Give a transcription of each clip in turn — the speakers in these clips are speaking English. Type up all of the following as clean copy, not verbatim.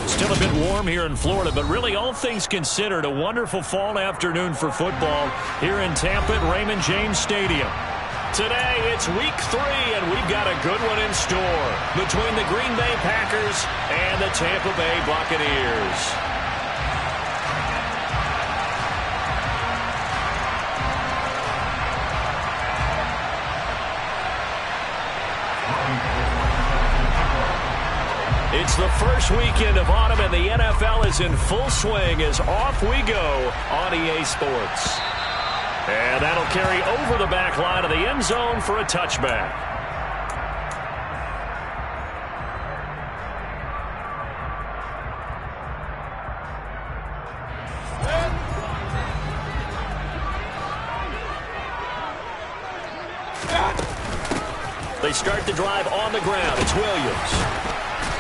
Still a bit warm here in Florida, but really all things considered, a wonderful fall afternoon for football here in Tampa at Raymond James Stadium. Today, it's week 3, and we've got a good one in store between the Green Bay Packers and the Tampa Bay Buccaneers. It's the first weekend of autumn, and the NFL is in full swing as off we go on EA Sports. And that'll carry over the back line of the end zone for a touchback. They start the drive on the ground. It's Williams.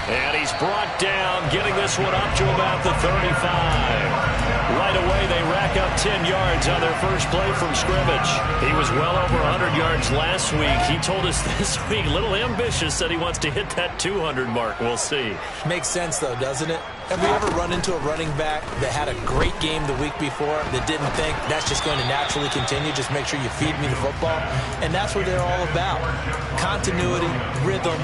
And he's brought down, getting this one up to about the 35. Right away, they rack up 10 yards on their first play from scrimmage. He was well over 100 yards last week. He told us this week, a little ambitious, said he wants to hit that 200 mark. We'll see. Makes sense, though, doesn't it? Have we ever run into a running back that had a great game the week before that didn't think that's just going to naturally continue? Just make sure you feed me the football. And that's what they're all about. Continuity, rhythm,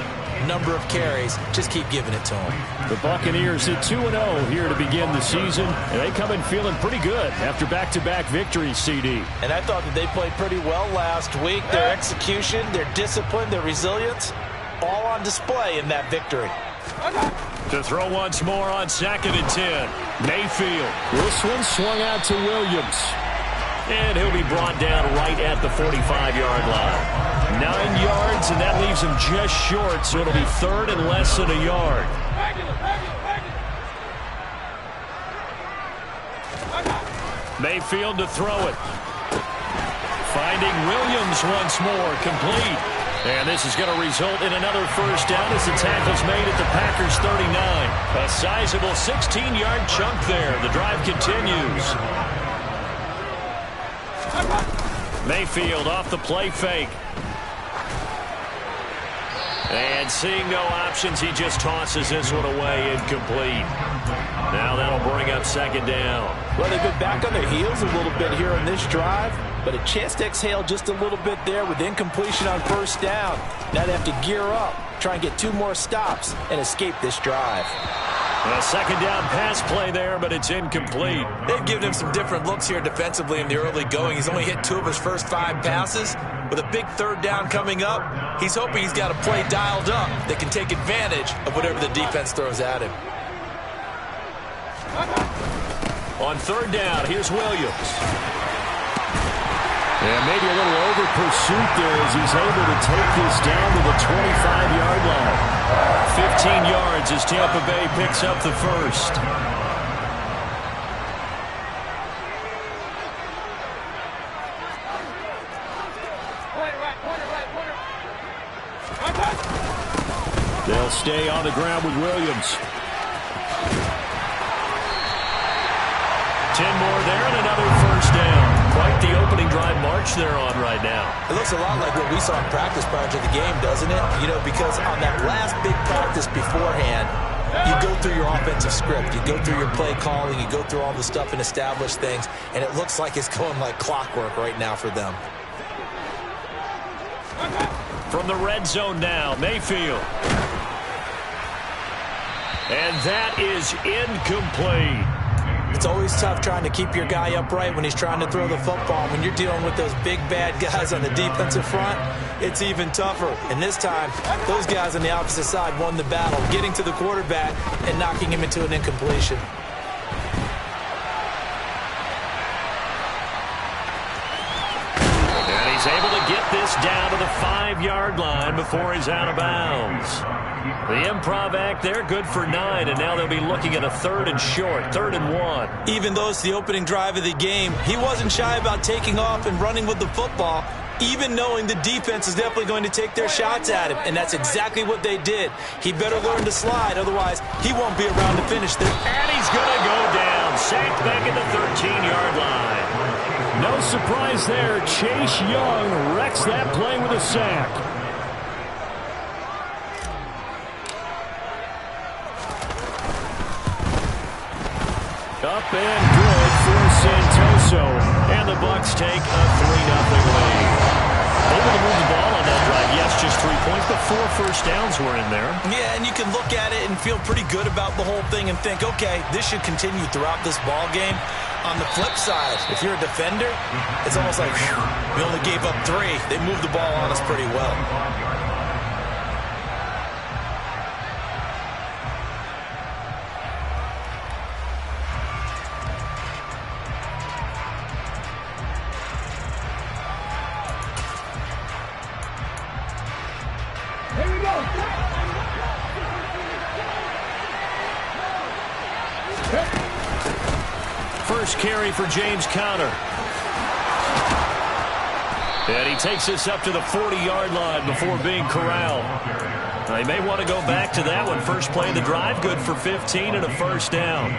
number of carries. Just keep giving it to them. The Buccaneers hit 2-0 here to begin the season, and they come in feeling pretty good after back-to-back victories, CD. And I thought that they played pretty well last week. Their execution, their discipline, their resilience, all on display in that victory. To throw once more on 2nd and 10. Mayfield. This one swung out to Williams. And he'll be brought down right at the 45-yard line. 9 yards, and that leaves him just short, so it'll be 3rd and less than a yard. Mayfield to throw it. Finding Williams once more, complete. And this is going to result in another first down as the tackle's made at the Packers' 39. A sizable 16-yard chunk there. The drive continues. Mayfield off the play fake. And seeing no options, he just tosses this one away, incomplete. Now that'll bring up 2nd down. Well, they've been back on their heels a little bit here on this drive, but a chance to exhale just a little bit there with incompletion on 1st down. Now they have to gear up, try and get 2 more stops, and escape this drive. A 2nd down pass play there, but it's incomplete. They've given him some different looks here defensively in the early going. He's only hit 2 of his first 5 passes. With a big 3rd down coming up, he's hoping he's got a play dialed up that can take advantage of whatever the defense throws at him. On 3rd down, here's Williams. And maybe a little over pursuit there as he's able to take this down to the 25-yard line. 15 yards as Tampa Bay picks up the first. They'll stay on the ground with Williams. 10 more there and another first down. Quite the opening drive march they're on right now. It looks a lot like what we saw in practice prior to the game, doesn't it? You know, because on that last big practice beforehand, you go through your offensive script. You go through your play calling. You go through all the stuff and establish things. And it looks like it's going like clockwork right now for them. From the red zone now, Mayfield. And that is incomplete. It's always tough trying to keep your guy upright when he's trying to throw the football. When you're dealing with those big, bad guys on the defensive front, it's even tougher. And this time, those guys on the opposite side won the battle, getting to the quarterback and knocking him into an incompletion. And he's able to get this down to the 5-yard line before he's out of bounds. The improv act there, good for 9, and now they'll be looking at a 3rd and short, 3rd and 1. Even though it's the opening drive of the game, he wasn't shy about taking off and running with the football, even knowing the defense is definitely going to take their shots at him, and that's exactly what they did. He better learn to slide, otherwise he won't be around to finish this. And he's going to go down, sacked back at the 13-yard line. No surprise there, Chase Young wrecks that play with a sack. Up and good for Santoso. And the Bucs take a 3-0 lead. Able to move the ball on that drive. Yes, just 3 points, but 4 first downs were in there. Yeah, and you can look at it and feel pretty good about the whole thing and think, okay, this should continue throughout this ball game. On the flip side, if you're a defender, it's almost like, we only gave up 3. They moved the ball on us pretty well. First carry for James Conner. And he takes us up to the 40-yard line before being corralled. They may want to go back to that one. First play of the drive, good for 15 and a first down.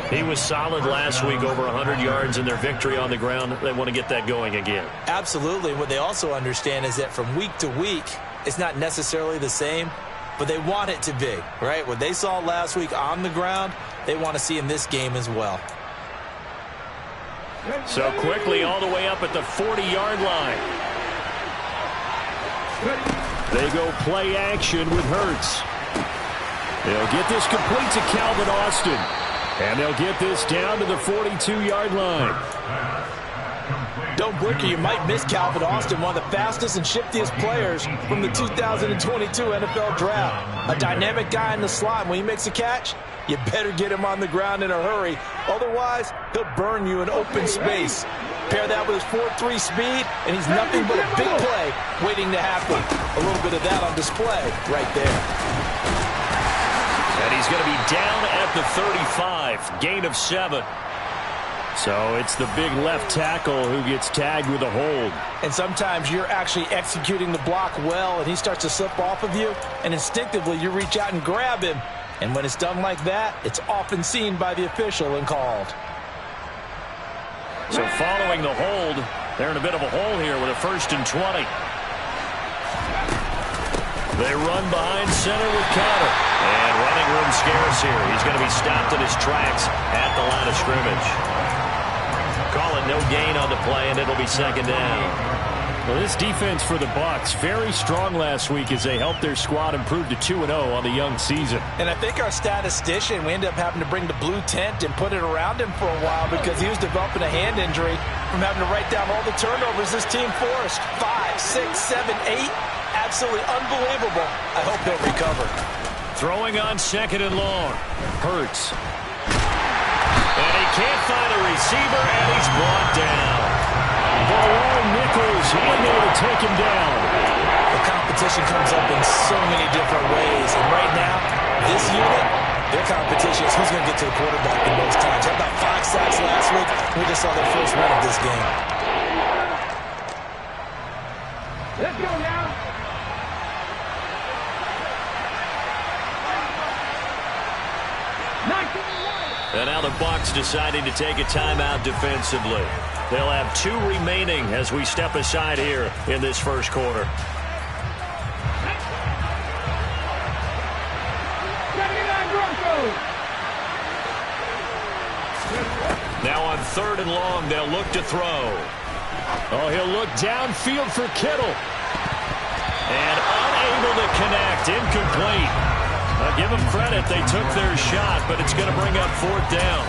He was solid last week, over 100 yards in their victory on the ground. They want to get that going again. Absolutely. What they also understand is that from week to week, it's not necessarily the same, but they want it to be, right? What they saw last week on the ground, they want to see in this game as well. So quickly all the way up at the 40-yard line. They go play action with Hurts. They'll get this complete to Calvin Austin. And they'll get this down to the 42-yard line. Don't blink or you might miss Calvin Austin, one of the fastest and shiftiest players from the 2022 NFL Draft. A dynamic guy in the slot. When he makes a catch, you better get him on the ground in a hurry. Otherwise, he'll burn you in open space. Pair that with his 4.3 speed, and he's nothing but a big play waiting to happen. A little bit of that on display right there. And he's going to be down at the 35. Gain of 7. So it's the big left tackle who gets tagged with a hold. And sometimes you're actually executing the block well, and he starts to slip off of you, and instinctively you reach out and grab him. And when it's done like that, it's often seen by the official and called. So following the hold, they're in a bit of a hole here with a 1st and 20. They run behind center with Conner. And running room scarce here. He's going to be stopped in his tracks at the line of scrimmage. Call it no gain on the play, and it'll be 2nd down. Well, this defense for the Bucs, very strong last week as they helped their squad improve to 2-0 on the young season. And I think our statistician, we ended up having to bring the blue tent and put it around him for a while because he was developing a hand injury from having to write down all the turnovers this team forced. 5, 6, 7, 8. Absolutely unbelievable. I hope he'll recover. Throwing on 2nd and long. Hurts. And he can't find a receiver, and he's brought down. Nichols in there to take him down. The competition comes up in so many different ways. And right now, this unit, their competition is who's going to get to the quarterback the most times. Had about 5 sacks last week. We just saw their first win of this game. Let's go now. And now the Bucs deciding to take a timeout defensively. They'll have 2 remaining as we step aside here in this first quarter. Now on 3rd and long, they'll look to throw. Oh, he'll look downfield for Kittle. And unable to connect, incomplete. Give them credit, they took their shot, but it's going to bring up 4th down.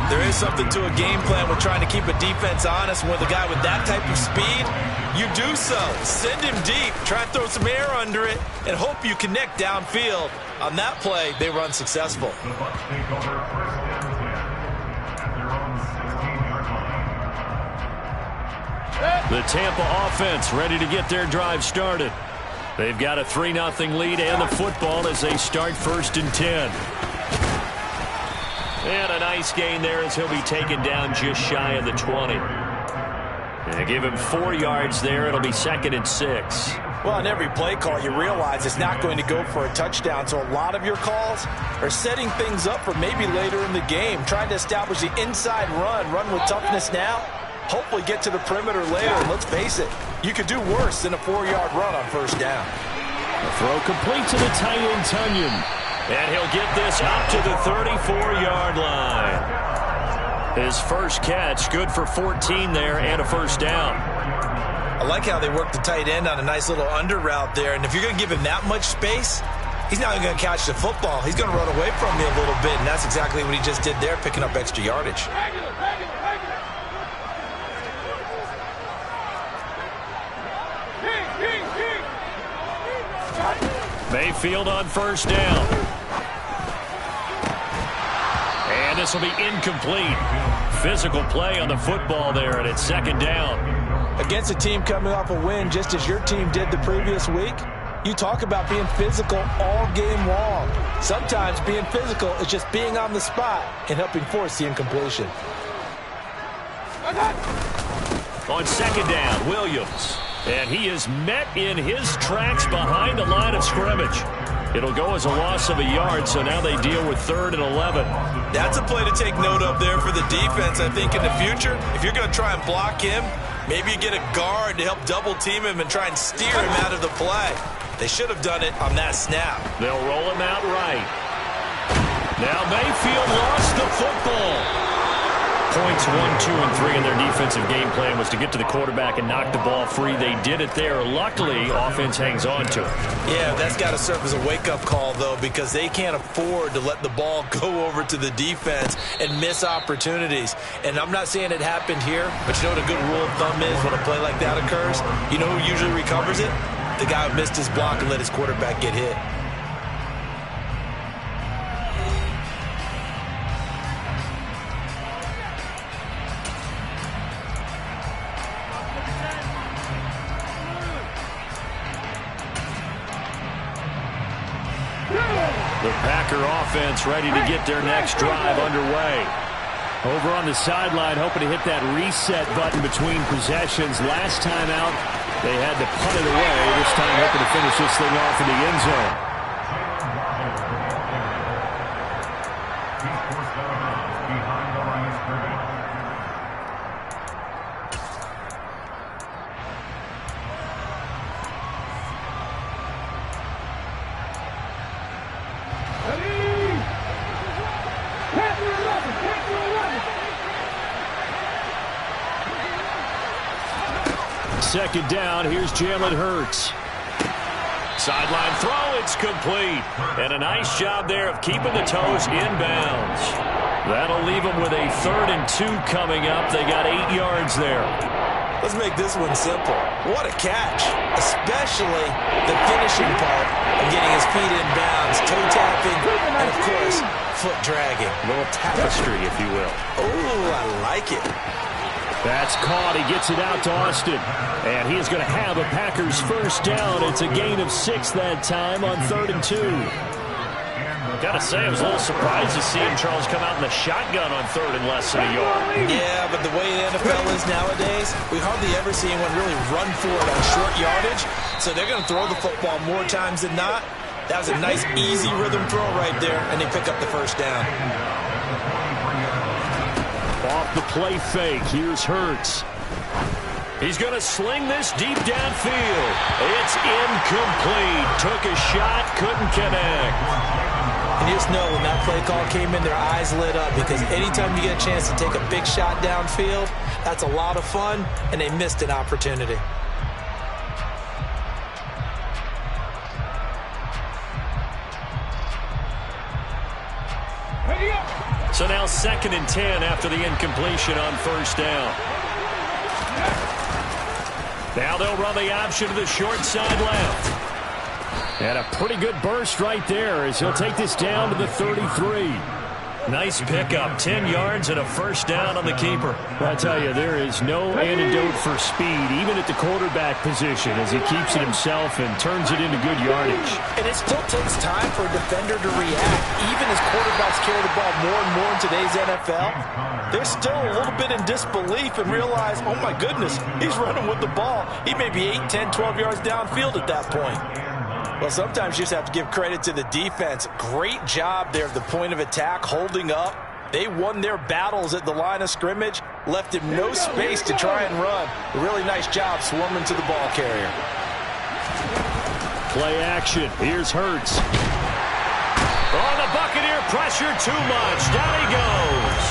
There is something to a game plan with trying to keep a defense honest. With a guy with that type of speed, you do so. Send him deep, try to throw some air under it, and hope you connect downfield. On that play, they run successful. The Tampa offense ready to get their drive started. They've got a 3-0 lead and the football as they start 1st and 10. And a nice gain there as he'll be taken down just shy of the 20. And give him 4 yards there. It'll be 2nd and 6. Well, on every play call, you realize it's not going to go for a touchdown. So a lot of your calls are setting things up for maybe later in the game, trying to establish the inside run with toughness now. Hopefully get to the perimeter later. And let's face it, you could do worse than a 4-yard run on 1st down. The throw complete to the tight end, Tunyon. And he'll get this up to the 34-yard line. His first catch, good for 14 there and a first down. I like how they work the tight end on a nice little under route there. And if you're going to give him that much space, he's not even going to catch the football. He's going to run away from me a little bit, and that's exactly what he just did there, picking up extra yardage. Mayfield on first down. And this will be incomplete. Physical play on the football there, and it's second down. Against a team coming off a win, just as your team did the previous week, you talk about being physical all game long. Sometimes being physical is just being on the spot and helping force the incompletion. On second down, Williams. And he is met in his tracks behind the line of scrimmage. It'll go as a loss of a yard, so now they deal with 3rd and 11. That's a play to take note of there for the defense, I think, in the future. If you're going to try and block him, maybe you get a guard to help double team him and try and steer him out of the play. They should have done it on that snap. They'll roll him out right. Now Mayfield lost the football. Points 1, 2, and 3 in their defensive game plan was to get to the quarterback and knock the ball free. They did it there. Luckily, offense hangs on to it. Yeah, that's got to serve as a wake-up call, though, because they can't afford to let the ball go over to the defense and miss opportunities. And I'm not saying it happened here, but you know what a good rule of thumb is when a play like that occurs? You know who usually recovers it? The guy who missed his block and let his quarterback get hit. The Packer offense ready to get their next drive underway. Over on the sideline, hoping to hit that reset button between possessions. Last time out, they had to punt it away. This time hoping to finish this thing off in the end zone. Second down, here's Jalen Hurts. Sideline throw, it's complete. And a nice job there of keeping the toes inbounds. That'll leave them with a 3rd and 2 coming up. They got 8 yards there. Let's make this one simple. What a catch, especially the finishing part of getting his feet in bounds, toe tapping, and of course, foot dragging. A little tapestry, if you will. Oh, I like it. That's caught. He gets it out to Austin. And he is going to have a Packers first down. It's a gain of 6 that time on 3rd and 2. Gotta say, I was a little surprised to see him, Charles, come out in the shotgun on 3rd and less than a yard. Yeah, but the way the NFL is nowadays, we hardly ever see anyone really run for it on short yardage. So they're going to throw the football more times than not. That was a nice, easy rhythm throw right there, and they pick up the first down. Off the play fake, here's Hurts. He's going to sling this deep downfield. It's incomplete. Took a shot, couldn't connect. And you just know when that play call came in, their eyes lit up, because anytime you get a chance to take a big shot downfield, that's a lot of fun, and they missed an opportunity. So now 2nd and 10 after the incompletion on first down. Now they'll run the option to the short side left. And a pretty good burst right there as he'll take this down to the 33. Nice pickup, 10 yards and a first down on the keeper. I tell you, there is no antidote for speed, even at the quarterback position, as he keeps it himself and turns it into good yardage. And it still takes time for a defender to react. Even as quarterbacks carry the ball more and more in today's NFL, they're still a little bit in disbelief and realize, oh my goodness, he's running with the ball. He may be 8, 10, 12 yards downfield at that point. Well, sometimes you just have to give credit to the defense. Great job there at the point of attack, holding up. They won their battles at the line of scrimmage, left him no space to try and run. A really nice job swarming to the ball carrier. Play action. Here's Hurts. Oh, the Buccaneer pressure too much. Down he goes.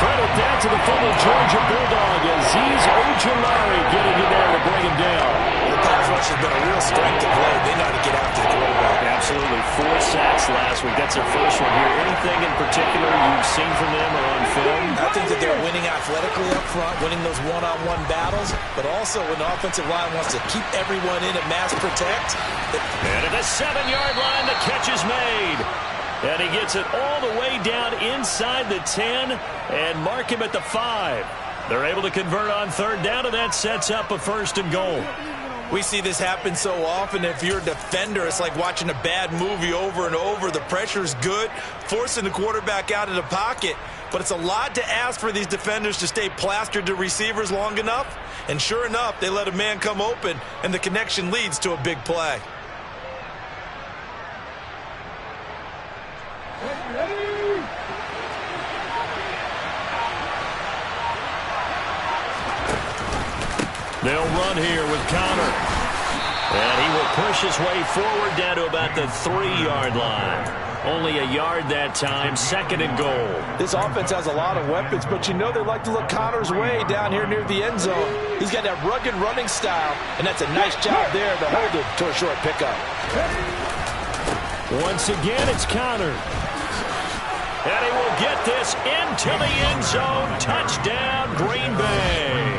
Credit that to the former Georgia Bulldog, Azeez Ojulari getting in there to bring him down. The pass rush has been a real strength of late. They know how to get after the quarterback. Absolutely. 4 sacks last week. That's their first one here. Anything in particular you've seen from them or on film? I think that they're winning athletically up front, winning those one-on-one battles, but also when the offensive line wants to keep everyone in and mass protect. And at the 7-yard line, the catch is made. And he gets it all the way down inside the 10 and mark him at the 5. They're able to convert on third down, and that sets up a 1st and goal. We see this happen so often. If you're a defender, it's like watching a bad movie over and over. The pressure's good, forcing the quarterback out of the pocket. But it's a lot to ask for these defenders to stay plastered to receivers long enough. And sure enough, they let a man come open, and the connection leads to a big play. They'll run here with Connor. And he will push his way forward down to about the 3-yard line. Only a yard that time, 2nd and goal. This offense has a lot of weapons, but you know they like to look Connor's way down here near the end zone. He's got that rugged running style, and that's a nice job there to hold him to a short pickup. Once again, it's Connor. And he will get this into the end zone. Touchdown, Green Bay.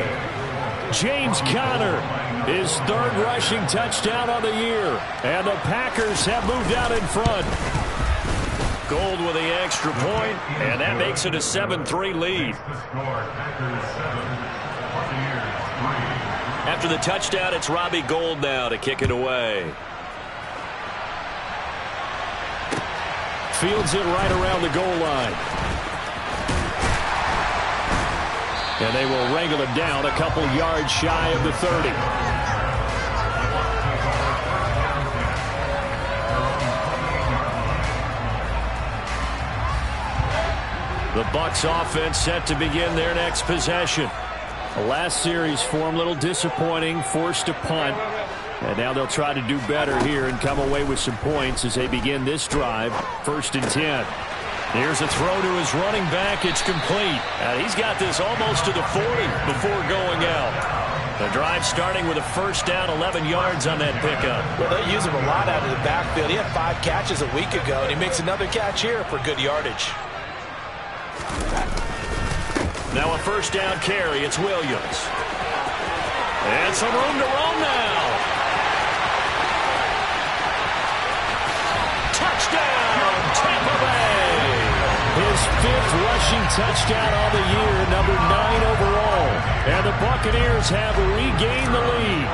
James Conner, his 3rd rushing touchdown on the year. And the Packers have moved out in front. Gold with the extra point, and that makes it a 7-3 lead. After the touchdown, it's Robbie Gould now to kick it away. Fields it right around the goal line. And they will wrangle him down a couple yards shy of the 30. The Bucs offense set to begin their next possession. The last series for him, a little disappointing, forced a punt. And now they'll try to do better here and come away with some points as they begin this drive. 1st and 10. Here's a throw to his running back. It's complete. And he's got this almost to the 40 before going out. The drive starting with a 1st down, 11 yards on that pickup. Well, they use him a lot out of the backfield. He had 5 catches a week ago, and he makes another catch here for good yardage. Now a 1st down carry. It's Williams. And some room to roam now. Touchdown, Tampa Bay. His 5th rushing touchdown on the year, number 9 overall. And the Buccaneers have regained the lead.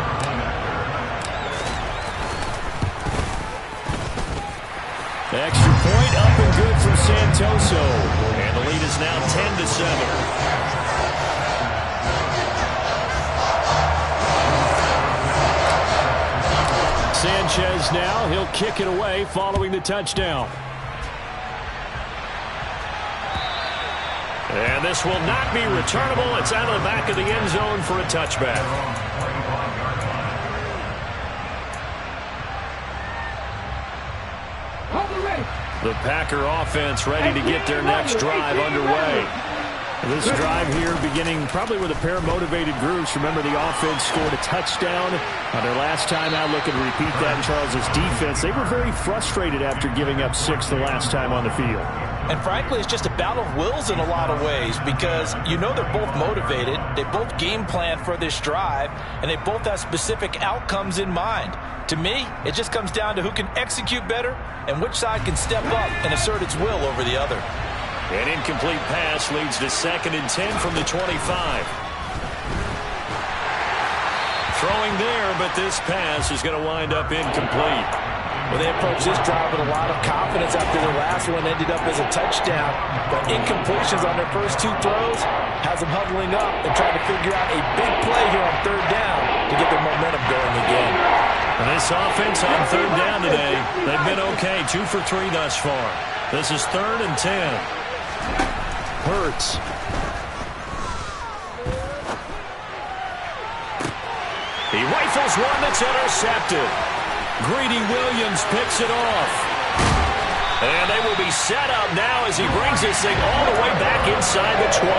The extra point up and good from Santoso. And the lead is now 10-7. Sanchez now, he'll kick it away following the touchdown. And this will not be returnable. It's out of the back of the end zone for a touchback. The Packer offense ready to get their next drive underway. This drive here beginning probably with a pair of motivated groups. Remember, the offense scored a touchdown on their last time out. Looking to repeat that in Charles's defense. They were very frustrated after giving up 6 the last time on the field. And frankly, it's just a battle of wills in a lot of ways because you know they're both motivated. They both game plan for this drive, and they both have specific outcomes in mind. To me, it just comes down to who can execute better and which side can step up and assert its will over the other. An incomplete pass leads to 2nd and 10 from the 25. Throwing there, but this pass is going to wind up incomplete. Well, they approached this drive with a lot of confidence after the last one ended up as a touchdown. But incompletions on their first 2 throws has them huddling up and trying to figure out a big play here on 3rd down to get their momentum going again. And this offense on 3rd down today, they've been okay. 2 for 3 thus far. This is 3rd and 10. Hurts. He rifles one that's intercepted. Greedy Williams picks it off. And they will be set up now as he brings this thing all the way back inside the 20.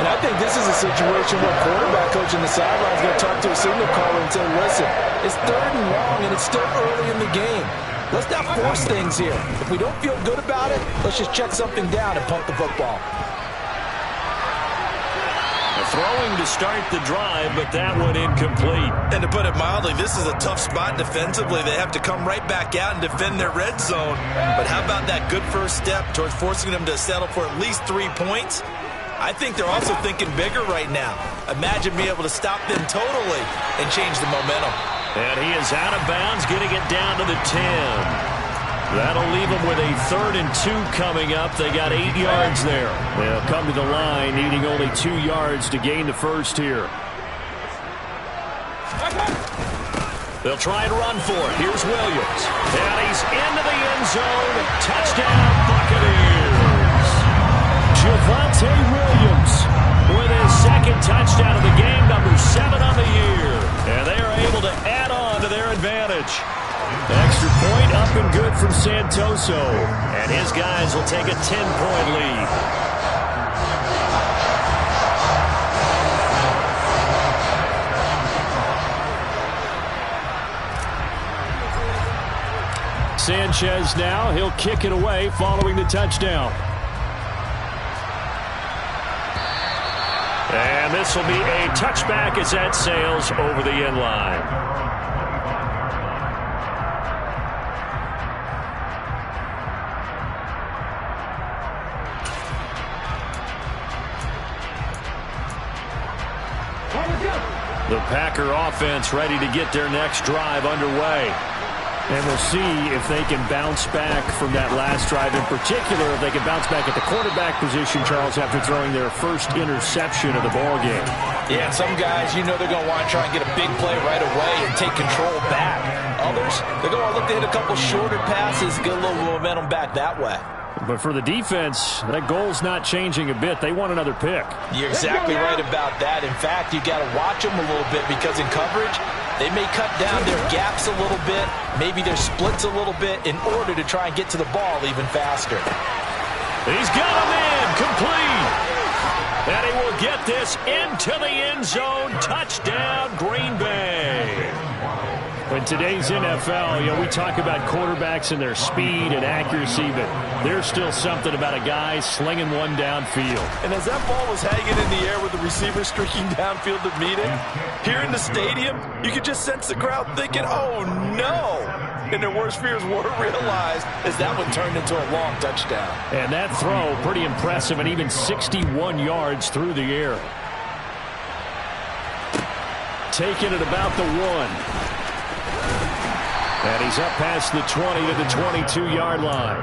And I think this is a situation where quarterback coach on the sideline is going to talk to a signal caller and say, listen, it's 3rd and long and it's still early in the game. Let's not force things here. If we don't feel good about it, let's just check something down and punt the football. Throwing to start the drive, but that one incomplete. And to put it mildly, this is a tough spot defensively. They have to come right back out and defend their red zone. But how about that good first step towards forcing them to settle for at least 3 points? I think they're also thinking bigger right now. Imagine being able to stop them totally and change the momentum. And he is out of bounds, getting it down to the 10. That'll leave them with a 3rd and 2 coming up. They got 8 yards there. They'll come to the line, needing only 2 yards to gain the first here. They'll try and run for it. Here's Williams. And he's into the end zone. Touchdown, Buccaneers. Javonte Williams with his 2nd touchdown of the game, number 7 on the year. And they are able to add on to their advantage. Extra point up and good from Santoso. And his guys will take a 10-point lead. Sanchez now. He'll kick it away following the touchdown. And this will be a touchback as that sails over the end line. The Packer offense ready to get their next drive underway. And we'll see if they can bounce back from that last drive. In particular, if they can bounce back at the quarterback position, Charles, after throwing their first interception of the ballgame. Yeah, and some guys, you know they're going to want to try and get a big play right away and take control back. Others, they're going to look to hit a couple shorter passes, get a little momentum back that way. But for the defense, that goal's not changing a bit. They want another pick. You're exactly right about that. In fact, you got to watch them a little bit because in coverage, they may cut down their gaps a little bit, maybe their splits a little bit in order to try and get to the ball even faster. He's got him in, complete. And he will get this into the end zone. Touchdown, Green Bay. In today's NFL, we talk about quarterbacks and their speed and accuracy, but there's still something about a guy slinging one downfield. And as that ball was hanging in the air with the receiver streaking downfield to meet it, here in the stadium, you could just sense the crowd thinking, oh, no. And their worst fears were realized as that one turned into a long touchdown. And that throw, pretty impressive, and even 61 yards through the air. Taking it about the 1. And he's up past the 20 to the 22-yard line.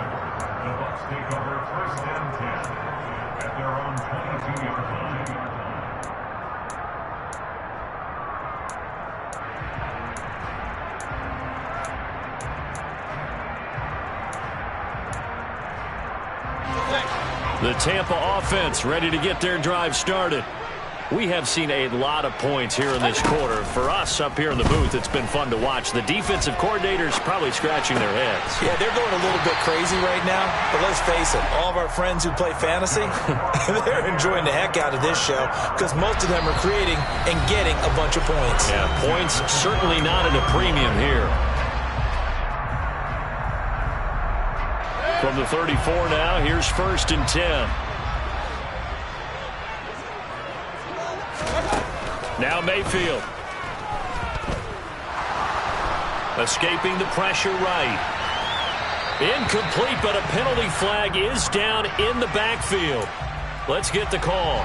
The Tampa offense ready to get their drive started. We have seen a lot of points here in this quarter. For us up here in the booth, it's been fun to watch. The defensive coordinators probably scratching their heads. Yeah, they're going a little bit crazy right now. But let's face it, all of our friends who play fantasy, they're enjoying the heck out of this show because most of them are creating and getting a bunch of points. Yeah, points certainly not at a premium here. From the 34 now, here's 1st and 10. Now Mayfield. Escaping the pressure right. Incomplete, but a penalty flag is down in the backfield. Let's get the call.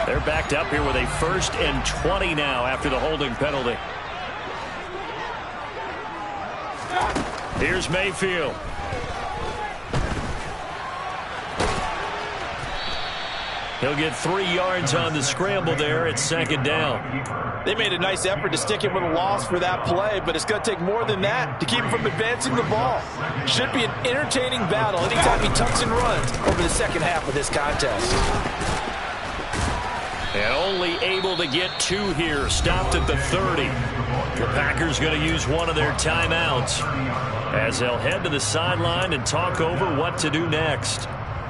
They're backed up here with a 1st and 20 now after the holding penalty. Here's Mayfield. He'll get 3 yards on the scramble there. It's 2nd down. They made a nice effort to stick him with a loss for that play, but it's going to take more than that to keep him from advancing the ball. Should be an entertaining battle anytime he tucks and runs over the second half of this contest. And only able to get 2 here. Stopped at the 30. The Packers going to use one of their timeouts as they'll head to the sideline and talk over what to do next.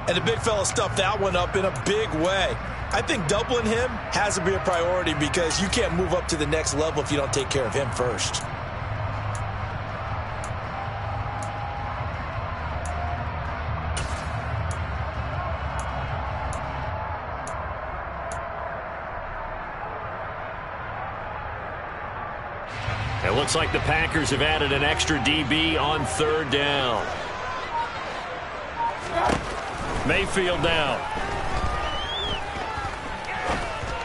And the big fella stuffed that one up in a big way. I think doubling him has to be a priority because you can't move up to the next level if you don't take care of him first. It looks like the Packers have added an extra DB on 3rd down. Mayfield now.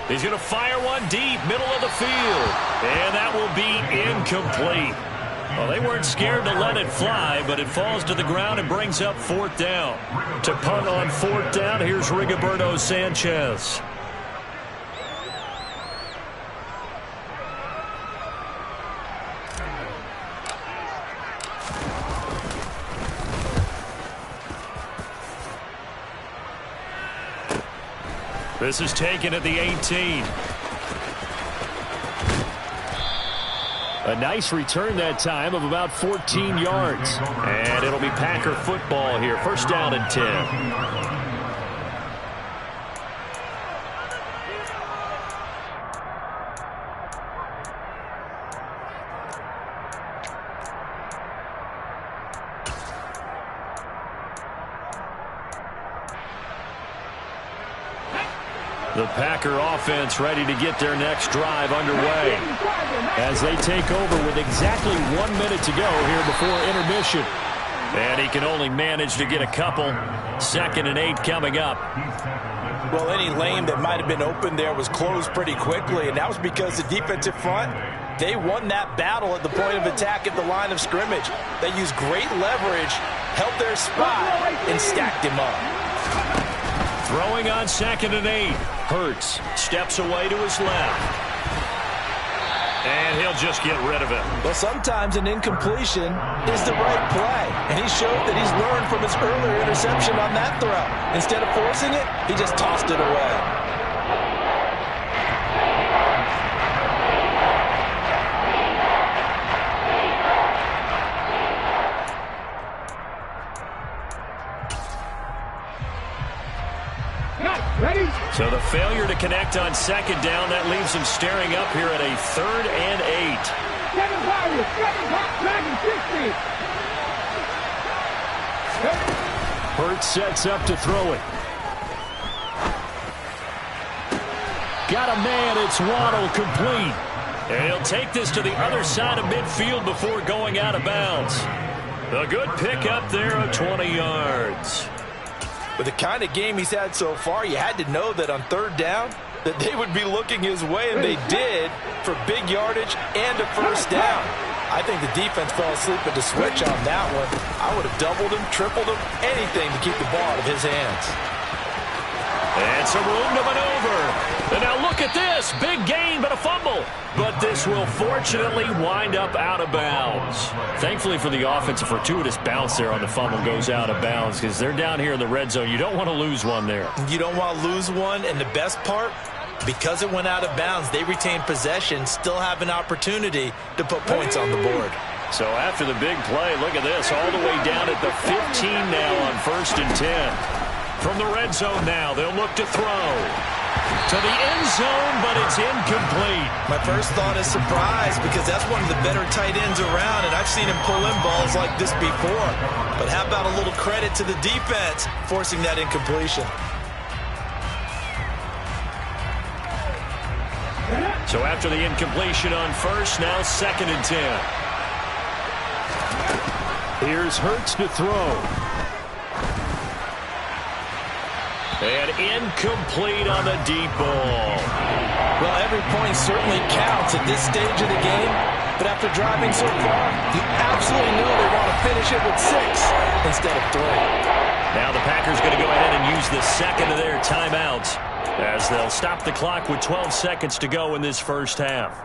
He's going to fire one deep, middle of the field. And that will be incomplete. Well, they weren't scared to let it fly, but it falls to the ground and brings up 4th down. To punt on 4th down, here's Rigoberto Sanchez. This is taken at the 18. A nice return that time of about 14 yards. And it'll be Packer football here. 1st down and 10. The Packer offense ready to get their next drive underway as they take over with exactly 1 minute to go here before intermission. And he can only manage to get a couple. 2nd and 8 coming up. Well, any lane that might have been open there was closed pretty quickly, and that was because the defensive front, they won that battle at the point of attack at the line of scrimmage. They used great leverage, held their spot, and stacked him up. Throwing on 2nd and 8. Hurts steps away to his left. And he'll just get rid of it. Well, sometimes an incompletion is the right play. And he showed that he's learned from his earlier interception on that throw. Instead of forcing it, he just tossed it away. So the failure to connect on 2nd down, that leaves him staring up here at a 3rd and 8. Hurts sets up to throw it. Got a man, it's Waddle, complete. And he'll take this to the other side of midfield before going out of bounds. A good pickup there of 20 yards. With the kind of game he's had so far, you had to know that on 3rd down that they would be looking his way, and they did, for big yardage and a 1st down. I think the defense fell asleep at the switch on that one. I would have doubled him, tripled him, anything to keep the ball out of his hands. And some room to maneuver. And now look at this. Big gain, but a fumble. But this will fortunately wind up out of bounds. Thankfully for the offense, a fortuitous bounce there on the fumble goes out of bounds because they're down here in the red zone. You don't want to lose one there. You don't want to lose one, and the best part, because it went out of bounds, they retained possession, still have an opportunity to put points on the board. So after the big play, look at this, all the way down at the 15 now on 1st and 10. From the red zone now, they'll look to throw. To the end zone, but it's incomplete. My first thought is surprise because that's one of the better tight ends around, and I've seen him pull in balls like this before. But how about a little credit to the defense forcing that incompletion? So after the incompletion on 1st, now 2nd and 10. Here's Hurts to throw. And incomplete on the deep ball. Well, every point certainly counts at this stage of the game. But after driving so far, you absolutely know they want to finish it with 6 instead of 3. Now the Packers going to go ahead and use the 2nd of their timeouts as they'll stop the clock with 12 seconds to go in this 1st half.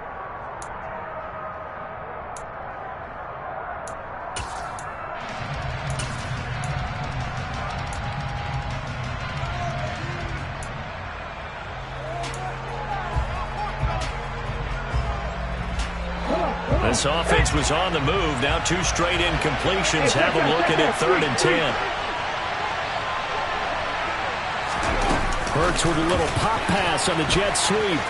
This offense was on the move. Now 2 straight incompletions have them looking at 3rd and 10. Hurts with a little pop pass on the jet sweep.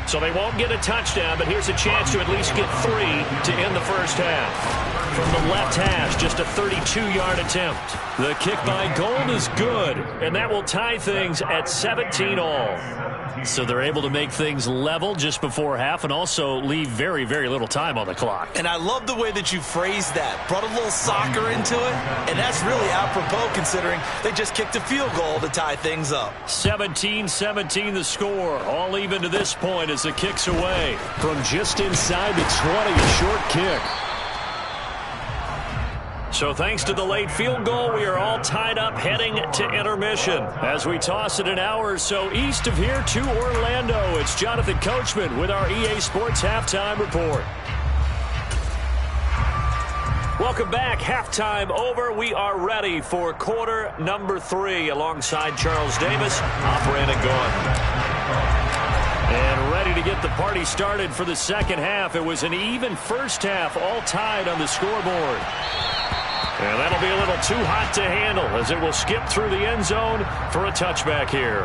So they won't get a touchdown, but here's a chance to at least get 3 to end the first half. From the left hash, just a 32-yard attempt. The kick by Gold is good, and that will tie things at 17 all. So they're able to make things level just before half and also leave very, very little time on the clock. And I love the way that you phrased that. Brought a little soccer into it, and that's really apropos considering they just kicked a field goal to tie things up. 17-17 the score. All even to this point as the kick's away. From just inside the 20, a short kick. So thanks to the late field goal, we are all tied up heading to intermission. As we toss it an hour or so east of here to Orlando, it's Jonathan Coachman with our EA Sports Halftime Report. Welcome back. Halftime over. We are ready for quarter number 3 alongside Charles Davis, operating gun. And ready to get the party started for the second half. It was an even first half, all tied on the scoreboard. And that'll be a little too hot to handle as it will skip through the end zone for a touchback here.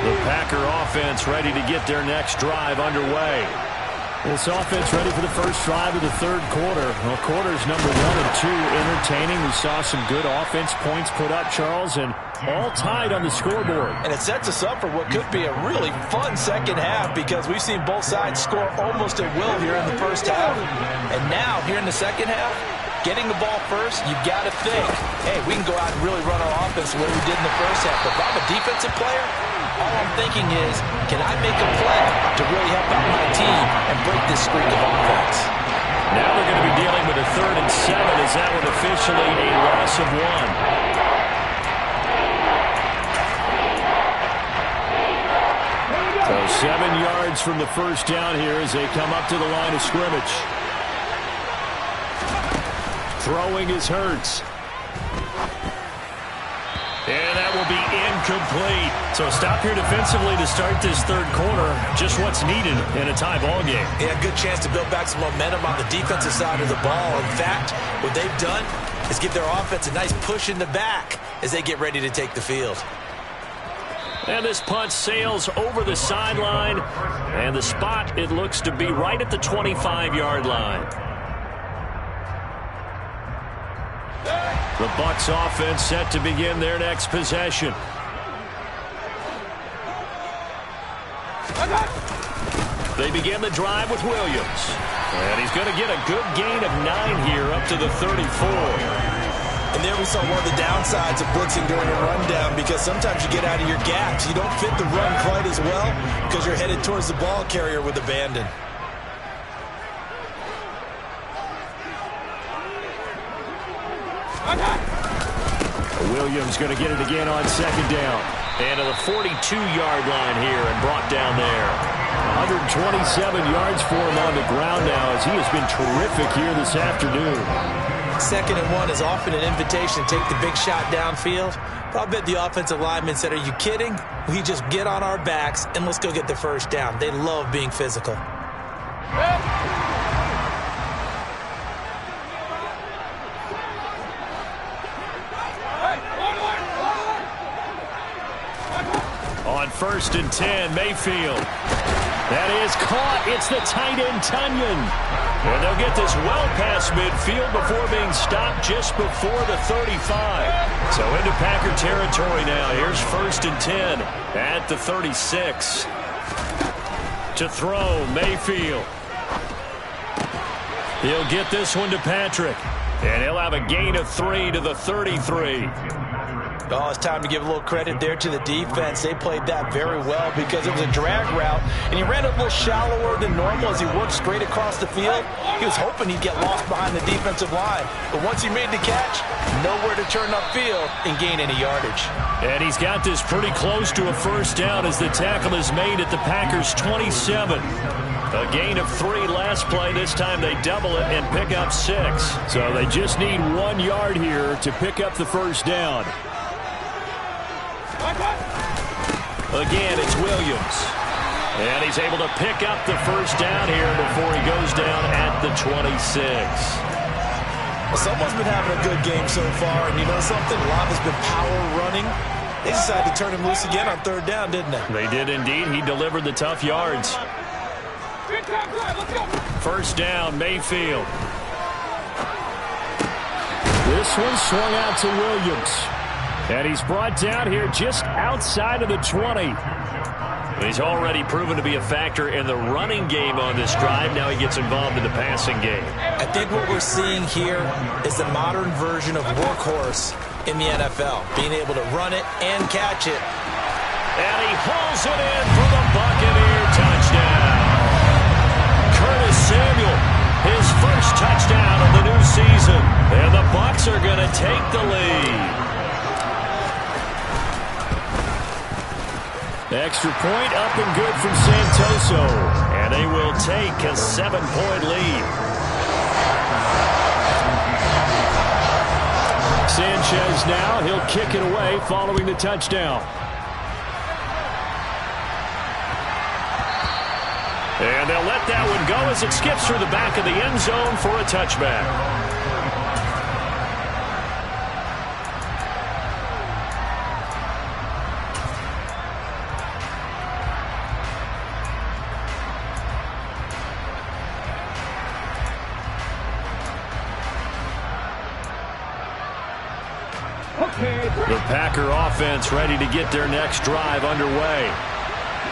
The Packer offense ready to get their next drive underway. This offense ready for the first drive of the third quarter. Well, quarters number 1 and 2 entertaining. We saw some good offense points put up, Charles, and all tied on the scoreboard. And it sets us up for what could be a really fun second half because we've seen both sides score almost at will here in the first half. And now, here in the second half, getting the ball first, you've got to think, hey, we can go out and really run our offense the way we did in the first half. But if I'm a defensive player, all I'm thinking is, can I make a play to really help out my team and break this streak of offense? Now they're going to be dealing with a 3rd and 7 as that one officially a loss of 1. So 7 yards from the first down here as they come up to the line of scrimmage. Throwing is Hurts. And that will be incomplete. So stop here defensively to start this third quarter. Just what's needed in a tie ball game. Yeah, good chance to build back some momentum on the defensive side of the ball. In fact, what they've done is give their offense a nice push in the back as they get ready to take the field. And this punt sails over the sideline. And the spot, it looks to be right at the 25-yard line. The Bucs offense set to begin their next possession. They begin the drive with Williams. And he's going to get a good gain of 9 here up to the 34. And there we saw one of the downsides of blitzing during a rundown because sometimes you get out of your gaps. You don't fit the run quite as well because you're headed towards the ball carrier with abandon. Williams going to get it again on second down. And to the 42-yard line here and brought down there. 127 yards for him on the ground now as he has been terrific here this afternoon. 2nd and 1 is often an invitation to take the big shot downfield. But I'll bet the offensive lineman said, are you kidding? We just get on our backs and let's go get the first down. They love being physical. On 1st and 10, Mayfield. That is caught. It's the tight end, Tunyon. And they'll get this well past midfield before being stopped just before the 35. So into Packer territory now. Here's 1st and 10 at the 36. To throw, Mayfield. He'll get this one to Patrick. And he'll have a gain of 3 to the 33. Oh, it's time to give a little credit there to the defense. They played that very well because it was a drag route, and he ran a little shallower than normal as he worked straight across the field. He was hoping he'd get lost behind the defensive line, but once he made the catch, nowhere to turn upfield and gain any yardage. And he's got this pretty close to a first down as the tackle is made at the Packers' 27. A gain of 3 last play. This time they double it and pick up 6. So they just need 1 yard here to pick up the first down. Again, it's Williams. And he's able to pick up the first down here before he goes down at the 26. Well, someone's been having a good game so far, and you know something? A lot has been power running. They decided to turn him loose again on 3rd down, didn't they? They did indeed. He delivered the tough yards. First down, Mayfield. This one swung out to Williams. And he's brought down here just outside of the 20. He's already proven to be a factor in the running game on this drive. Now he gets involved in the passing game. I think what we're seeing here is the modern version of workhorse in the NFL, being able to run it and catch it. And he pulls it in for the Buccaneer touchdown. Curtis Samuel, his first touchdown of the new season. And the Bucs are going to take the lead. Extra point up and good from Santoso. And they will take a 7-point lead. Sanchez now, he'll kick it away following the touchdown. And they'll let that one go as it skips through the back of the end zone for a touchback. The Packer offense ready to get their next drive underway.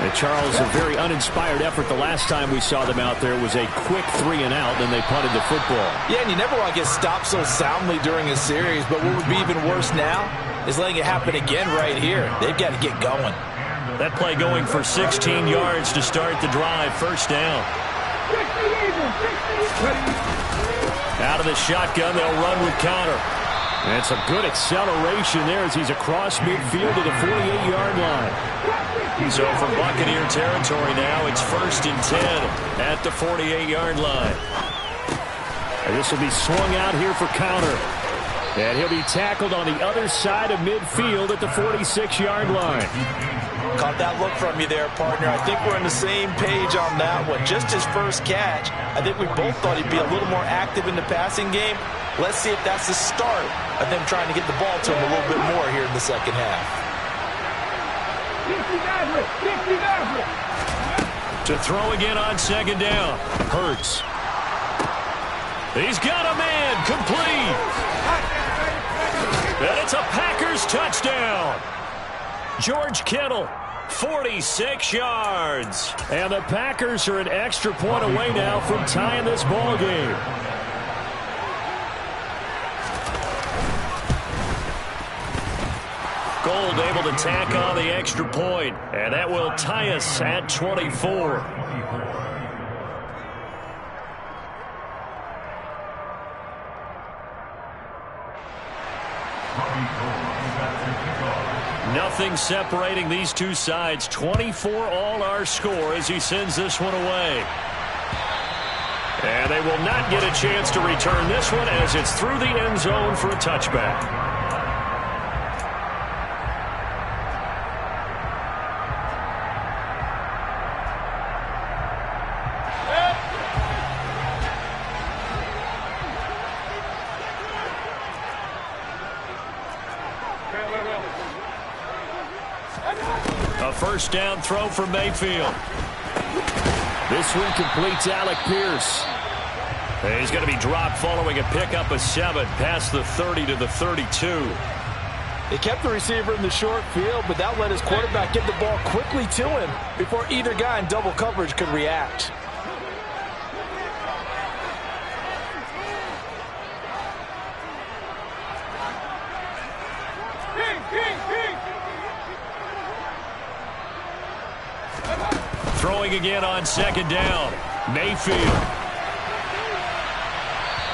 And Charles, a very uninspired effort the last time we saw them out there was a quick 3 and out, then they punted the football. Yeah, and you never want to get stopped so soundly during a series, but what would be even worse now is letting it happen again right here. They've got to get going. That play going for 16 yards to start the drive. First down. Out of the shotgun, they'll run with counter. And some good acceleration there as he's across midfield to the 48-yard line. So from Buccaneer territory now, it's 1st and 10 at the 48-yard line. And this will be swung out here for counter. And he'll be tackled on the other side of midfield at the 46-yard line. Caught that look from you there, partner. I think we're on the same page on that one. Just his first catch. I think we both thought he'd be a little more active in the passing game. Let's see if that's the start of them trying to get the ball to him a little bit more here in the second half. To throw again on 2nd down. Hurts. He's got a man complete. And it's a Packers touchdown. George Kittle, 46 yards. And the Packers are an extra point away now from tying this ball game. Gold able to tack on the extra point, and that will tie us at 24. Nothing separating these two sides. 24 all our score as he sends this one away. And they will not get a chance to return this one as it's through the end zone for a touchback. A first down throw for Mayfield. This one completes Alec Pierce. He's going to be dropped following a pickup of 7 past the 30 to the 32. They kept the receiver in the short field, but that let his quarterback get the ball quickly to him before either guy in double coverage could react. throwing again on second down. Mayfield.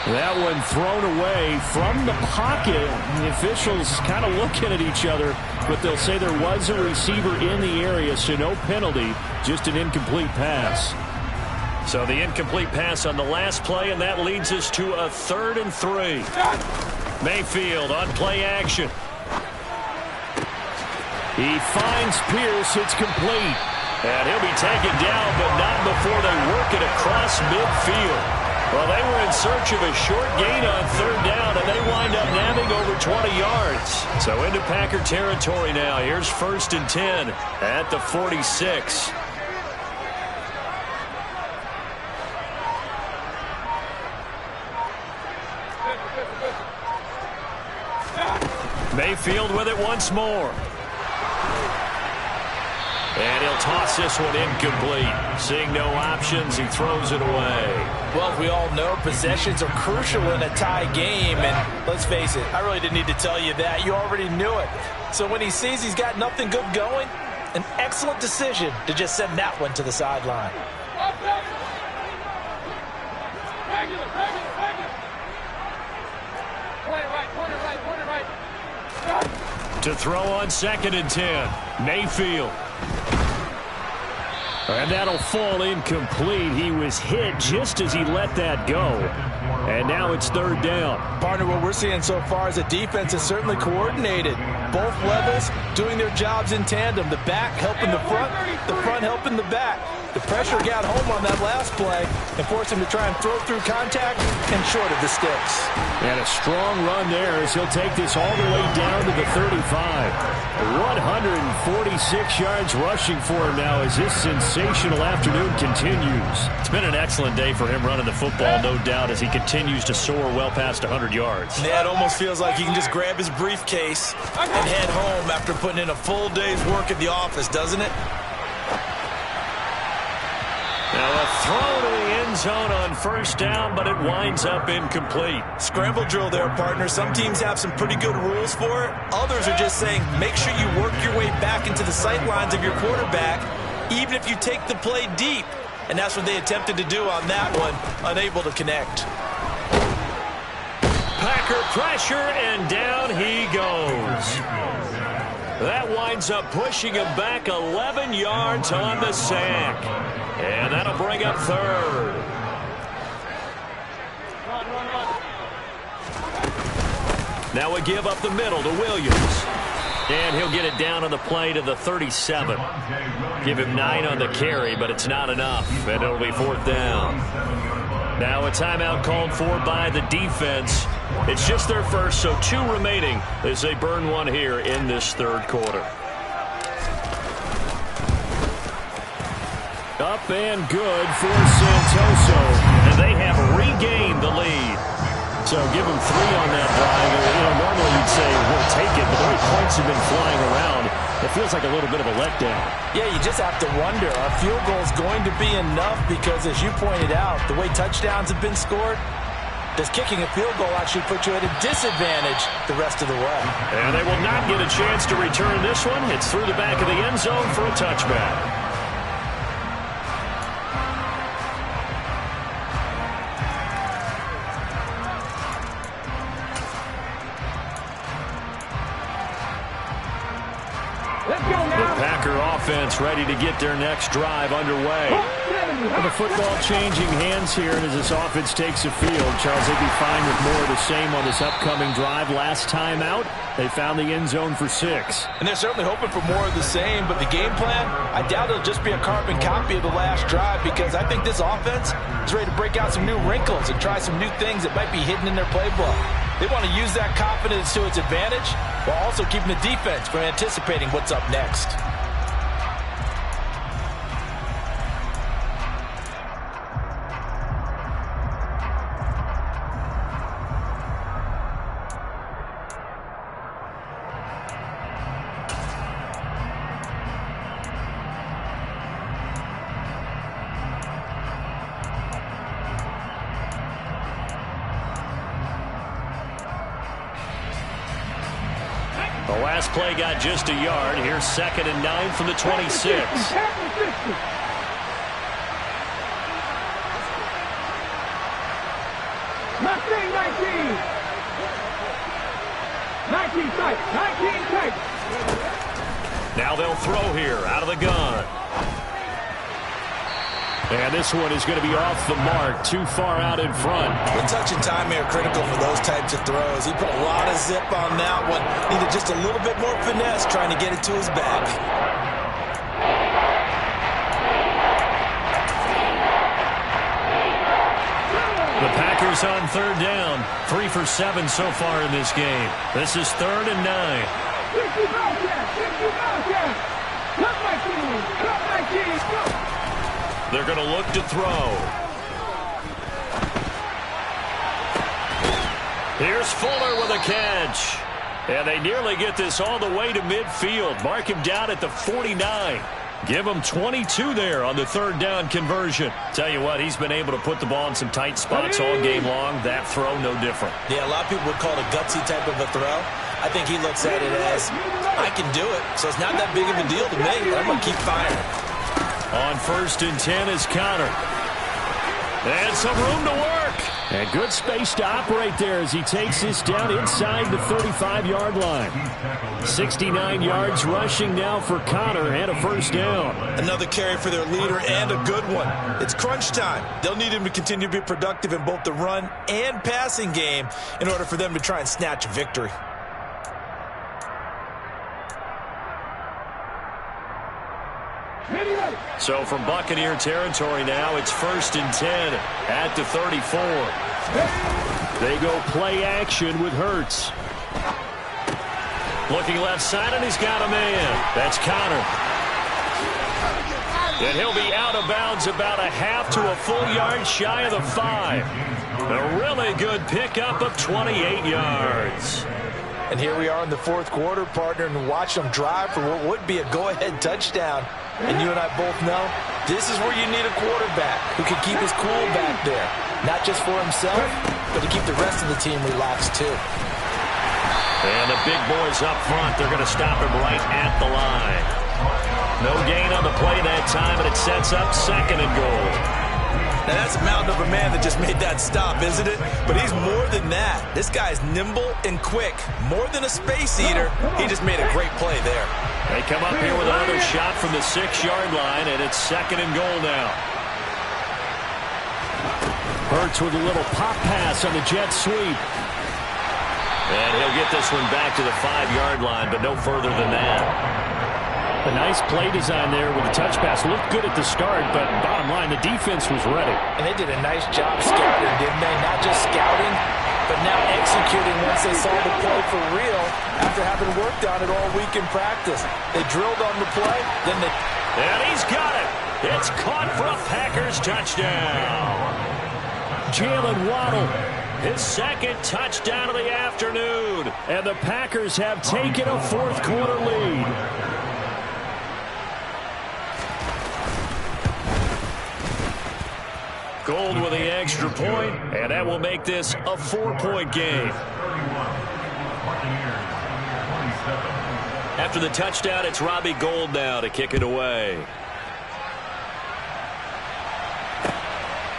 That one thrown away from the pocket. The officials kind of looking at each other, but they'll say there was a receiver in the area, so no penalty, just an incomplete pass. So the incomplete pass on the last play, and that leads us to a 3rd and 3. Mayfield on play action. He finds Pierce. It's complete. And he'll be taken down, but not before they work it across midfield. Well, they were in search of a short gain on 3rd down, and they wind up nabbing over 20 yards. So into Packer territory now. Here's 1st and 10 at the 46. Mayfield with it once more. And he'll toss this one incomplete. Seeing no options, he throws it away. Well, as we all know, possessions are crucial in a tie game. And let's face it, I really didn't need to tell you that. You already knew it. So when he sees he's got nothing good going, an excellent decision to just send that one to the sideline. To throw on 2nd and 10. Mayfield. And that'll fall incomplete. He was hit just as he let that go. And now it's 3rd down. Partner, what we're seeing so far is a defense is certainly coordinated. Both levels doing their jobs in tandem. The back helping the front helping the back. The pressure got home on that last play and forced him to try and throw through contact and short of the sticks. And a strong run there as he'll take this all the way down to the 35. 146 yards rushing for him now as this sensational afternoon continues. It's been an excellent day for him running the football, no doubt, as he continues to soar well past 100 yards. Yeah, it almost feels like he can just grab his briefcase and head home after putting in a full day's work at the office, doesn't it? Now a throw to the end zone on 1st down, but it winds up incomplete. Scramble drill there, partner. Some teams have some pretty good rules for it. Others are just saying make sure you work your way back into the sight lines of your quarterback, even if you take the play deep. And that's what they attempted to do on that one, unable to connect. Packer pressure, and down he goes. That winds up pushing him back 11 yards on the sack. And that'll bring up 3rd. Now we give up the middle to Williams. And he'll get it down on the play to the 37. Give him 9 on the carry, but it's not enough. And it'll be 4th down. Now a timeout called for by the defense. It's just their first, so 2 remaining as they burn one here in this 3rd quarter. Up and good for Santoso. And they have regained the lead. So give them 3 on that drive. Normally you'd say, we'll take it, but the way points have been flying around, it feels like a little bit of a letdown. Yeah, you just have to wonder, are field goals going to be enough? Because as you pointed out, the way touchdowns have been scored, does kicking a field goal actually put you at a disadvantage the rest of the way? And they will not get a chance to return this one. It's through the back of the end zone for a touchback. Offense ready to get their next drive underway. Well, the football changing hands here, and as this offense takes the field, Charles, they'd be fine with more of the same on this upcoming drive. Last time out, they found the end zone for 6. And they're certainly hoping for more of the same, but the game plan, I doubt it'll just be a carbon copy of the last drive, because I think this offense is ready to break out some new wrinkles and try some new things that might be hidden in their playbook. They want to use that confidence to its advantage while also keeping the defense from anticipating what's up next. The last play got just a yard. Here's 2nd and 9 from the 26. Mustang 19. 19 tight. 19 tight. Now they'll throw here out of the gun. And this one is going to be off the mark, too far out in front. The touch and time are critical for those types of throws. He put a lot of zip on that one. Needed just a little bit more finesse trying to get it to his back. The Packers on third down. 3 for 7 so far in this game. This is 3rd and 9. 50 Bobcats. 50 Bobcats. Cut my team. Cut my team. Go. They're going to look to throw. Here's Fuller with a catch. And they nearly get this all the way to midfield. Mark him down at the 49. Give him 22 there on the 3rd down conversion. Tell you what, he's been able to put the ball in some tight spots all game long. That throw, no different. Yeah, a lot of people would call it a gutsy type of a throw. I think he looks at it as, I can do it, so it's not that big of a deal to me. I'm going to keep firing. On 1st and 10 is Connor. And some room to work. And good space to operate there as he takes this down inside the 35-yard line. 69 yards rushing now for Connor and a 1st down. Another carry for their leader and a good one. It's crunch time. They'll need him to continue to be productive in both the run and passing game in order for them to try and snatch a victory. So from Buccaneer territory now, it's 1st and 10 at the 34. They go play action with Hurts. Looking left side, and he's got a man. That's Connor. And he'll be out of bounds about a half to a full yard shy of the 5. A really good pickup of 28 yards. And here we are in the 4th quarter, partner, and watch them drive for what would be a go-ahead touchdown. And you and I both know this is where you need a quarterback who can keep his cool back there. Not just for himself, but to keep the rest of the team relaxed too. And the big boys up front, they're going to stop him right at the line. No gain on the play that time, and it sets up 2nd and goal. Now that's a mountain of a man that just made that stop, isn't it? But he's more than that. This guy's nimble and quick. More than a space eater, he just made a great play there. They come up here with another shot from the 6-yard line, and it's 2nd and goal now. Hurts with a little pop pass on the jet sweep. And he'll get this one back to the 5-yard line, but no further than that. A nice play design there with the touch pass. Looked good at the start, but bottom line, the defense was ready. And they did a nice job scouting, didn't they? Not just scouting, but now executing once they saw the play for real after having worked on it all week in practice. They drilled on the play, then they... And he's got it. It's caught for a Packers touchdown. Jalen Waddle, his 2nd touchdown of the afternoon. And the Packers have taken a 4th quarter lead. Gold with the extra point, and that will make this a 4-point game. After the touchdown, it's Robbie Gould now to kick it away.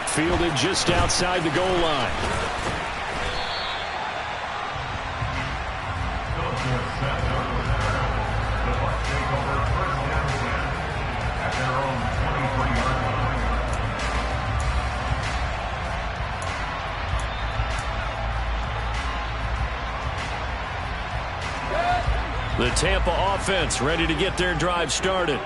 Fielded just outside the goal line. The Tampa offense ready to get their drive started.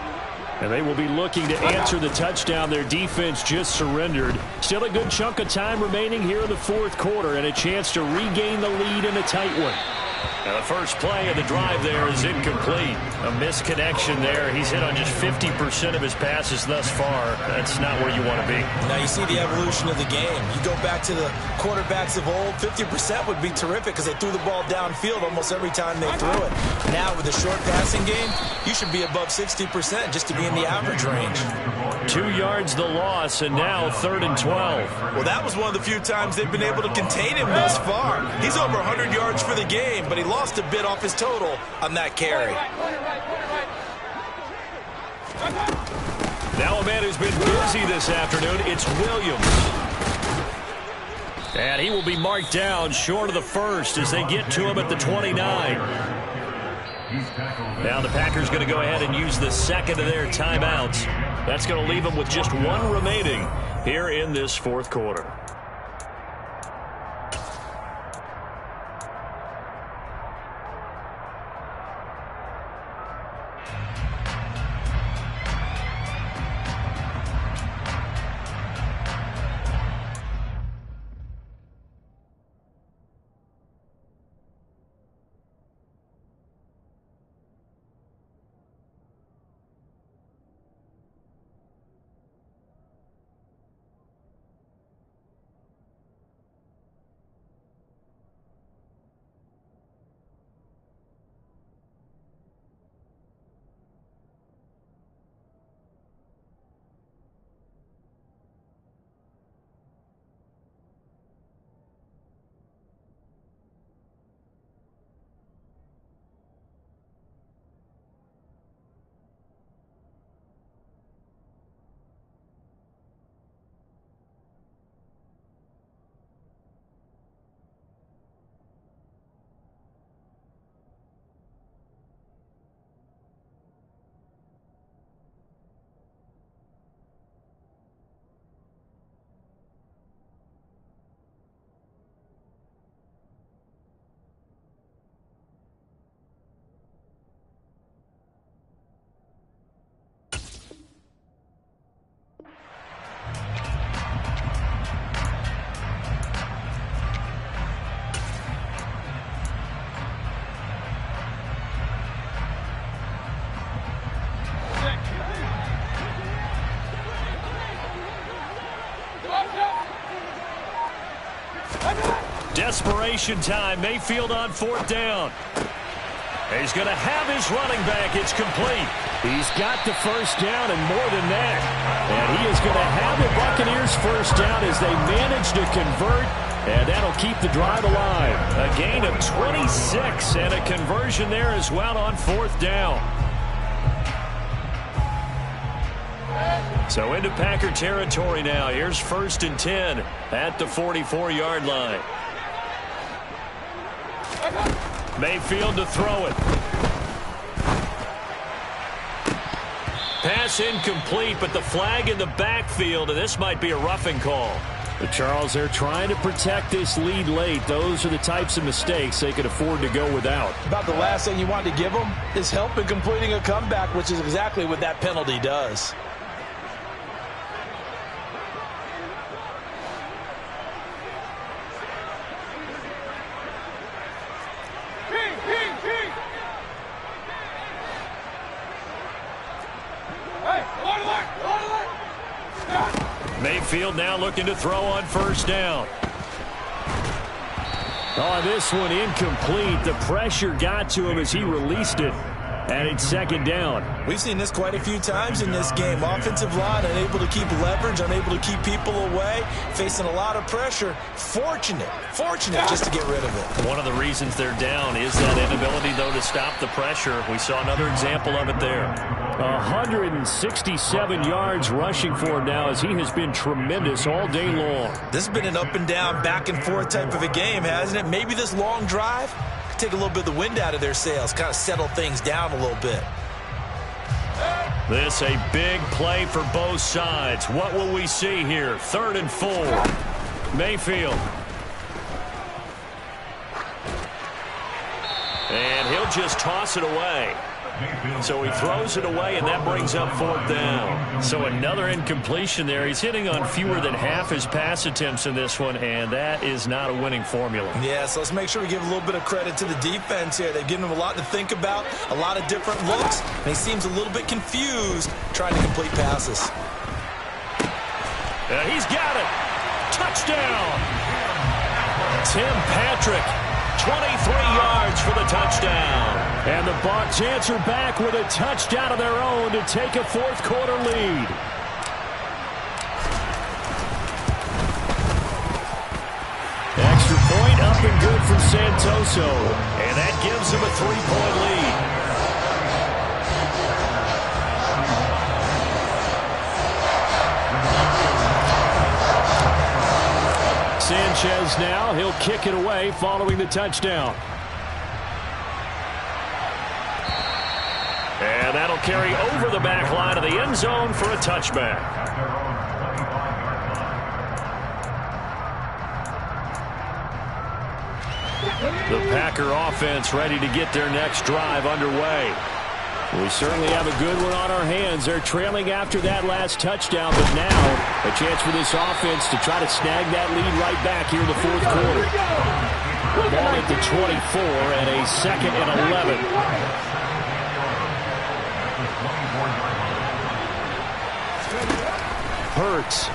And they will be looking to answer the touchdown their defense just surrendered. Still a good chunk of time remaining here in the 4th quarter and a chance to regain the lead in a tight one. Now the first play of the drive there is incomplete. A misconnection there. He's hit on just 50% of his passes thus far. That's not where you want to be. Now you see the evolution of the game. You go back to the quarterbacks of old, 50% would be terrific because they threw the ball downfield almost every time they threw it. Now with the short passing game, you should be above 60% just to be in the average range. 2 yards the loss, and now 3rd and 12. Well, that was one of the few times they've been able to contain him thus far. He's over 100 yards for the game, but he lost a bit off his total on that carry. Now a man who's been busy this afternoon, it's Williams. And he will be marked down short of the first as they get to him at the 29. Now the Packers going to go ahead and use the second of their timeouts. That's going to leave them with just one remaining here in this fourth quarter. Desperation time. Mayfield on fourth down. He's going to have his running back. It's complete. He's got the first down and more than that. And he is going to have the Buccaneers first down as they manage to convert. And that'll keep the drive alive. A gain of 26 and a conversion there as well on fourth down. So into Packer territory now. Here's 1st and 10 at the 44-yard line. Mayfield to throw it. Pass incomplete, but the flag in the backfield, and this might be a roughing call. But Charles, they're trying to protect this lead late. Those are the types of mistakes they could afford to go without. About the last thing you want to give them is help in completing a comeback, which is exactly what that penalty does. Mayfield now looking to throw on first down. Oh, this one incomplete. The pressure got to him as he released it. And it's second down. We've seen this quite a few times in this game. Offensive line unable to keep leverage, unable to keep people away, facing a lot of pressure. Fortunate just to get rid of it. One of the reasons they're down is that inability, though, to stop the pressure. We saw another example of it there. 167 yards rushing for him now as he has been tremendous all day long. This has been an up and down, back and forth type of a game, hasn't it? Maybe this long drive could take a little bit of the wind out of their sails, kind of settle things down a little bit. This a big play for both sides. What will we see here? 3rd and 4. Mayfield. And he'll just toss it away. So he throws it away, and that brings up 4th down. So another incompletion there. He's hitting on fewer than half his pass attempts in this one, and that is not a winning formula. Yeah, so let's make sure we give a little bit of credit to the defense here. They've given him a lot to think about, a lot of different looks, and he seems a little bit confused trying to complete passes. He's got it. Touchdown. Tim Patrick, 23 yards for the touchdown. And the Bucs answer back with a touchdown of their own to take a fourth quarter lead. Extra point up and good from Santoso. And that gives him a 3-point lead. Sanchez now. He'll kick it away following the touchdown. And that'll carry over the back line of the end zone for a touchback. The Packer offense ready to get their next drive underway. We certainly have a good one on our hands. They're trailing after that last touchdown, but now a chance for this offense to try to snag that lead right back here in the fourth quarter. Ball at the 24 and a 2nd and 11. Hurts.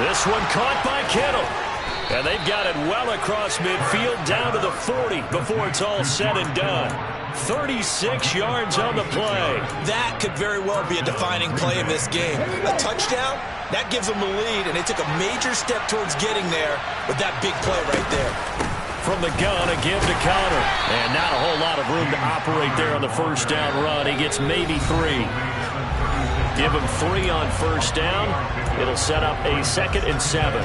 This one caught by Kittle. And they've got it well across midfield down to the 40 before it's all said and done. 36 yards on the play. That could very well be a defining play in this game. A touchdown, that gives them the lead, and they took a major step towards getting there with that big play right there. From the gun, a give to Connor. And not a whole lot of room to operate there on the first down run. He gets maybe 3. Give him 3 on first down. It'll set up a 2nd and 7.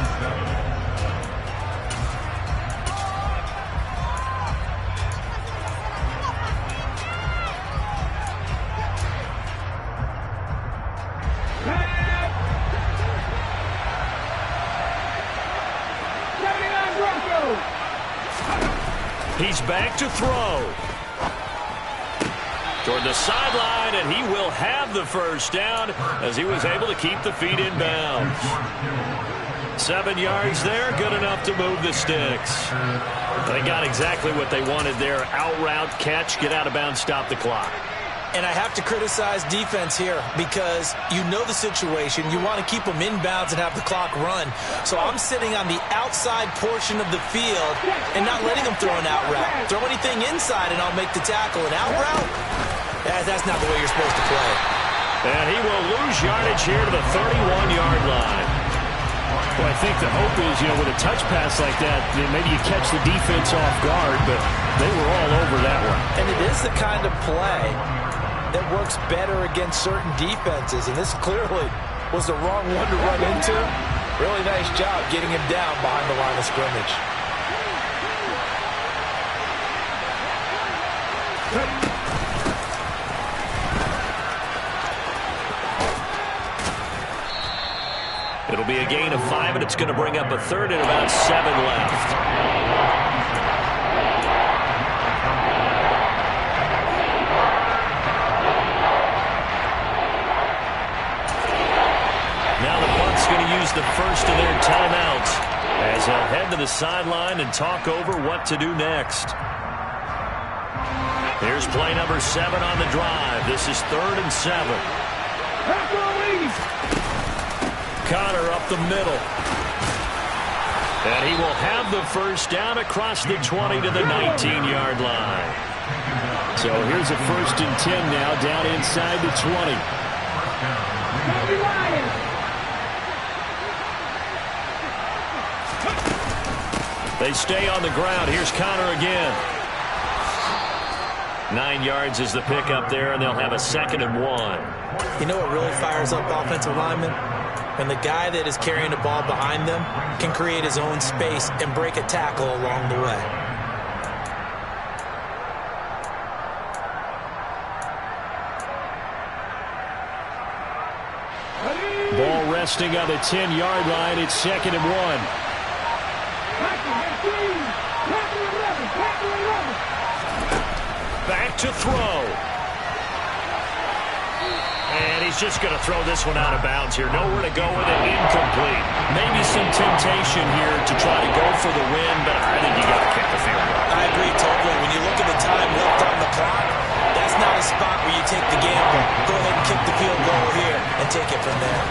He's back to throw. Toward the sideline, and he will have the first down as he was able to keep the feet in bounds. 7 yards there, good enough to move the sticks. They got exactly what they wanted there. Out route, catch, get out of bounds, stop the clock. And I have to criticize defense here because you know the situation. You want to keep them in bounds and have the clock run. So I'm sitting on the outside portion of the field and not letting them throw an out route. Throw anything inside and I'll make the tackle. An out route? That's not the way you're supposed to play. And he will lose yardage here to the 31-yard line. Well, I think the hope is, with a touch pass like that, maybe you catch the defense off guard, but they were all over that one. And it is the kind of play that works better against certain defenses, and this clearly was the wrong one to run into. Really nice job getting him down behind the line of scrimmage. It'll be a gain of 5, and it's going to bring up a 3rd and about 7 left. Going to use the first of their timeouts as they'll head to the sideline and talk over what to do next. Here's play number 7 on the drive. This is 3rd and 7. Connor up the middle. And he will have the first down across the 20 to the 19-yard line. So here's a 1st and 10 now down inside the 20. They stay on the ground. Here's Connor again. 9 yards is the pickup there, and they'll have a 2nd and 1. You know what really fires up offensive linemen? When the guy that is carrying the ball behind them can create his own space and break a tackle along the way. Ball resting on the 10-yard line. It's 2nd and 1. Back to throw. And he's just going to throw this one out of bounds here. Nowhere to go with it. Incomplete. Maybe some temptation here to try to go for the win, but I think you got to kick the field goal. I agree totally. When you look at the time left on the clock, that's not a spot where you take the gamble. Go ahead and kick the field goal here and take it from there.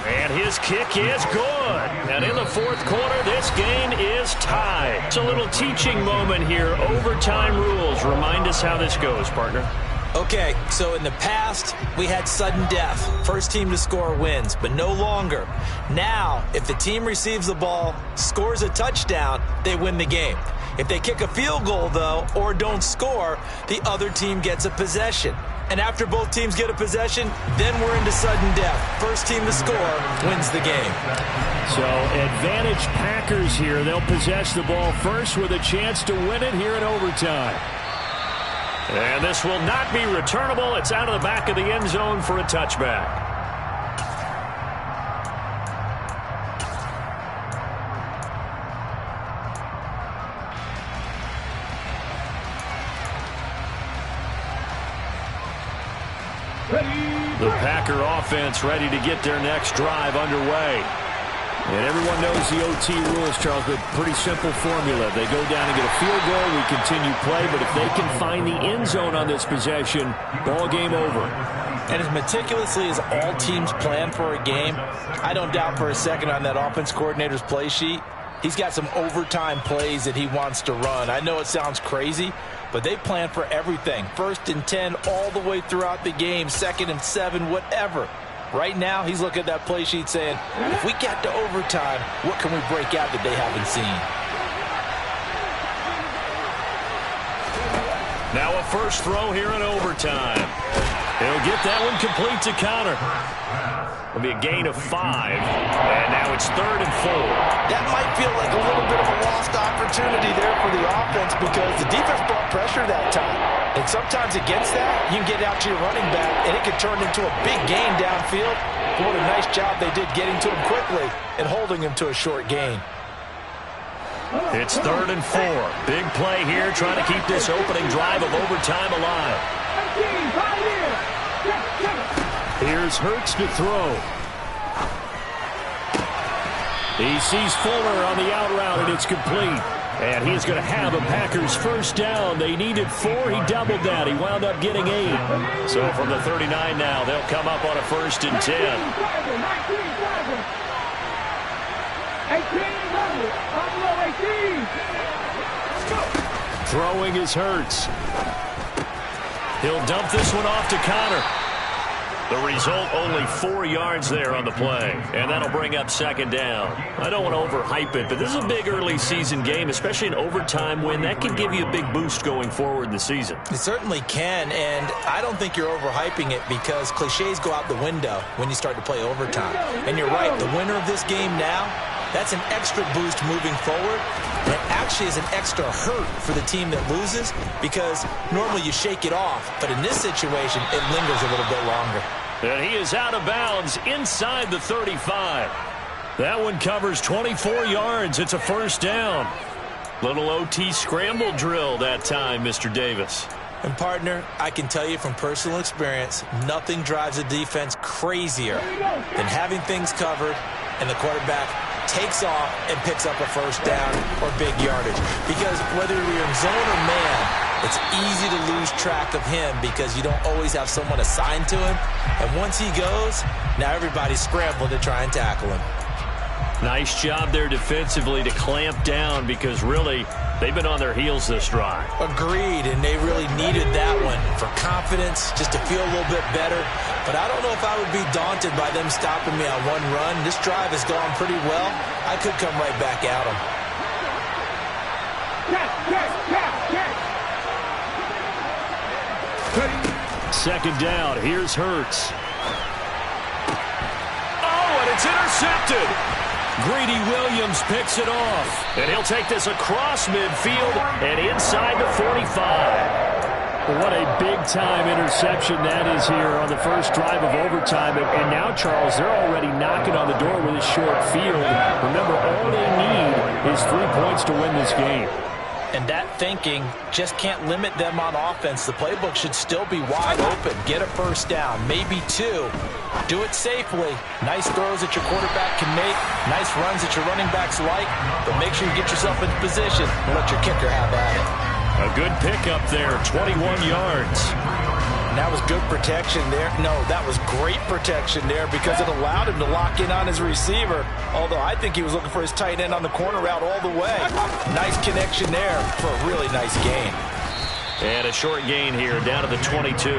And his kick is good. And in the fourth quarter, this game is tied. It's a little teaching moment here. Overtime rules. Remind us how this goes, partner. Okay, so in the past, we had sudden death. First team to score wins, but no longer. Now, if the team receives the ball, scores a touchdown, they win the game. If they kick a field goal, though, or don't score, the other team gets a possession. And after both teams get a possession, then we're into sudden death. First team to score wins the game. So advantage Packers here. They'll possess the ball first with a chance to win it here in overtime. And this will not be returnable. It's out of the back of the end zone for a touchback. The Packer offense ready to get their next drive underway. And everyone knows the OT rules, Charles, but pretty simple formula. They go down and get a field goal, we continue play, but if they can find the end zone on this possession, ball game over. And as meticulously as all teams plan for a game, I don't doubt for a second on that offense coordinator's play sheet, he's got some overtime plays that he wants to run. I know it sounds crazy, but they plan for everything. 1st and 10 all the way throughout the game, 2nd and 7, whatever. Right now, he's looking at that play sheet saying, if we get to overtime, what can we break out that they haven't seen? Now a first throw here in overtime. He'll get that one complete to Connor. It'll be a gain of 5. And now it's 3rd and 4. That might feel like a little bit of a lost opportunity there for the offense because the defense brought pressure that time. And sometimes against that, you can get out to your running back, and it can turn into a big gain downfield. What a nice job they did getting to him quickly and holding him to a short gain. It's 3rd and 4. Big play here, trying to keep this opening drive of overtime alive. Here's Hurts to throw. He sees Fuller on the out route, and it's complete. And he's going to have a Packers first down. They needed 4. He doubled that. He wound up getting 8. So from the 39 now, they'll come up on a 1st and 10. 18. Throwing is Hurts. He'll dump this one off to Connor. The result, only 4 yards there on the play. And that'll bring up 2nd down. I don't want to overhype it, but this is a big early season game, especially an overtime win. That can give you a big boost going forward in the season. It certainly can, and I don't think you're overhyping it because cliches go out the window when you start to play overtime. And you're right, the winner of this game now, that's an extra boost moving forward. And it actually is an extra hurt for the team that loses because normally you shake it off. But in this situation, it lingers a little bit longer. And he is out of bounds inside the 35. That one covers 24 yards. It's a first down. Little OT scramble drill that time, Mr. Davis. And, partner, I can tell you from personal experience, nothing drives a defense crazier than having things covered and the quarterback takes off and picks up a first down or big yardage. Because whether you're in zone or man, it's easy to lose track of him because you don't always have someone assigned to him. And once he goes, now everybody's scrambling to try and tackle him. Nice job there defensively to clamp down because really they've been on their heels this drive. Agreed, and they really needed that one for confidence, just to feel a little bit better. But I don't know if I would be daunted by them stopping me on one run. This drive has gone pretty well. I could come right back at them. Second down. Here's Hurts. Oh, and it's intercepted. Greedy Williams picks it off. And he'll take this across midfield and inside the 45. What a big-time interception that is here on the first drive of overtime. And now, Charles, they're already knocking on the door with a short field. Remember, all they need is 3 points to win this game. And that thinking just can't limit them on offense. The playbook should still be wide open. Get a first down, maybe 2. Do it safely. Nice throws that your quarterback can make. Nice runs that your running backs like. But make sure you get yourself into position and let your kicker have at it. A good pickup there, 21 yards. And that was good protection there. No, that was great protection there because it allowed him to lock in on his receiver. Although I think he was looking for his tight end on the corner route all the way. Nice connection there for a really nice gain. And a short gain here down to the 22.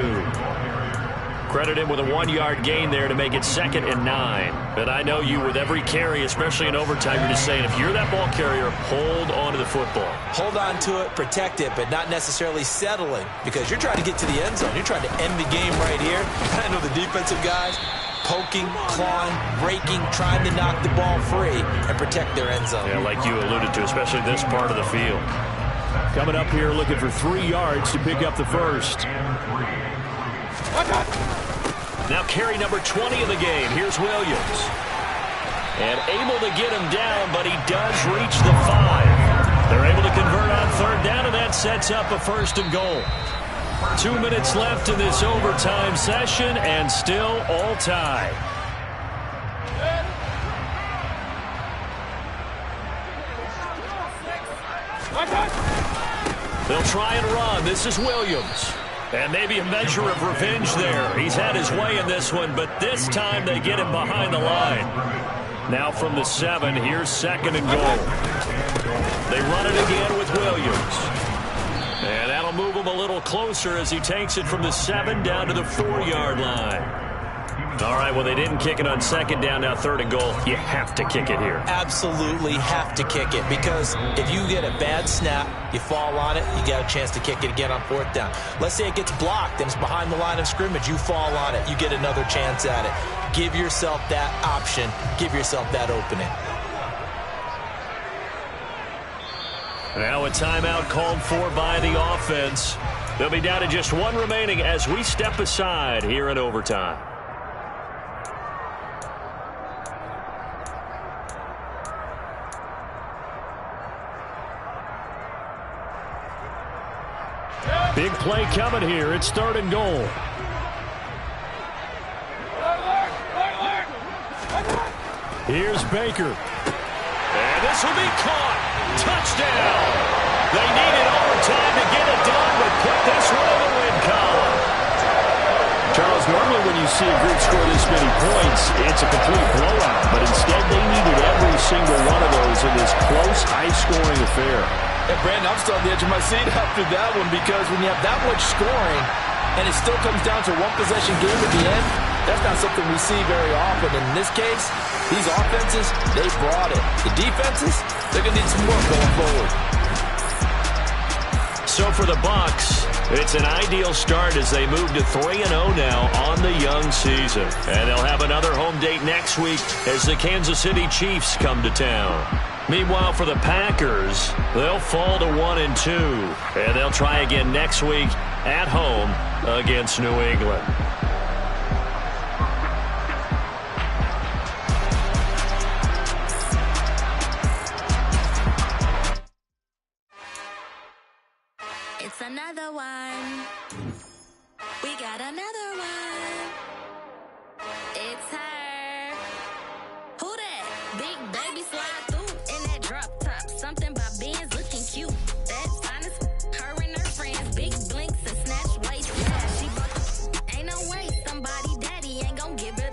Credit him with a 1-yard gain there to make it 2nd and 9. And I know you, with every carry, especially in overtime, you're just saying, if you're that ball carrier, hold on to the football. Hold on to it, protect it, but not necessarily settling, because you're trying to get to the end zone. You're trying to end the game right here. I know the defensive guys poking, clawing, breaking, trying to knock the ball free and protect their end zone. Yeah, like you alluded to, especially this part of the field. Coming up here looking for 3 yards to pick up the first. Now carry number 20 of the game. Here's Williams. And able to get him down, but he does reach the 5. They're able to convert on 3rd down, and that sets up a 1st and goal. 2 minutes left in this overtime session, and still all tied. They'll try and run. This is Williams. And maybe a measure of revenge there. He's had his way in this one, but this time they get him behind the line. Now from the 7, here's 2nd and goal. They run it again with Williams. And that'll move him a little closer as he takes it from the 7 down to the 4-yard line. All right, well, they didn't kick it on 2nd down, now 3rd and goal. You have to kick it here. Absolutely have to kick it, because if you get a bad snap, you fall on it, you got a chance to kick it again on 4th down. Let's say it gets blocked and it's behind the line of scrimmage. You fall on it, you get another chance at it. Give yourself that option. Give yourself that opening. Now a timeout called for by the offense. They'll be down to just 1 remaining as we step aside here in overtime. Big play coming here. It's 3rd and goal. Here's Baker. And this will be caught. Touchdown. They needed overtime to get it done, but put this one in the win column. Charles, normally when you see a group score this many points, it's a complete blowout. But instead, they needed every single one of those in this close, high-scoring affair. And Brandon, I'm still on the edge of my seat after that one, because when you have that much scoring and it still comes down to a one-possession game at the end, that's not something we see very often. And in this case, these offenses, they brought it. The defenses, they're going to need some work going forward. So for the Bucs, it's an ideal start as they move to 3-0 now on the young season. And they'll have another home date next week as the Kansas City Chiefs come to town. Meanwhile, for the Packers, they'll fall to 1-2. And they'll try again next week at home against New England. It's another one. We got another one. It's her. Who that? Big baby slide through in that drop top. Something about Benz looking cute. That's honest. Her and her friends. Big blinks and snatch waist. Yeah, she bought. Ain't no way somebody daddy ain't gonna give her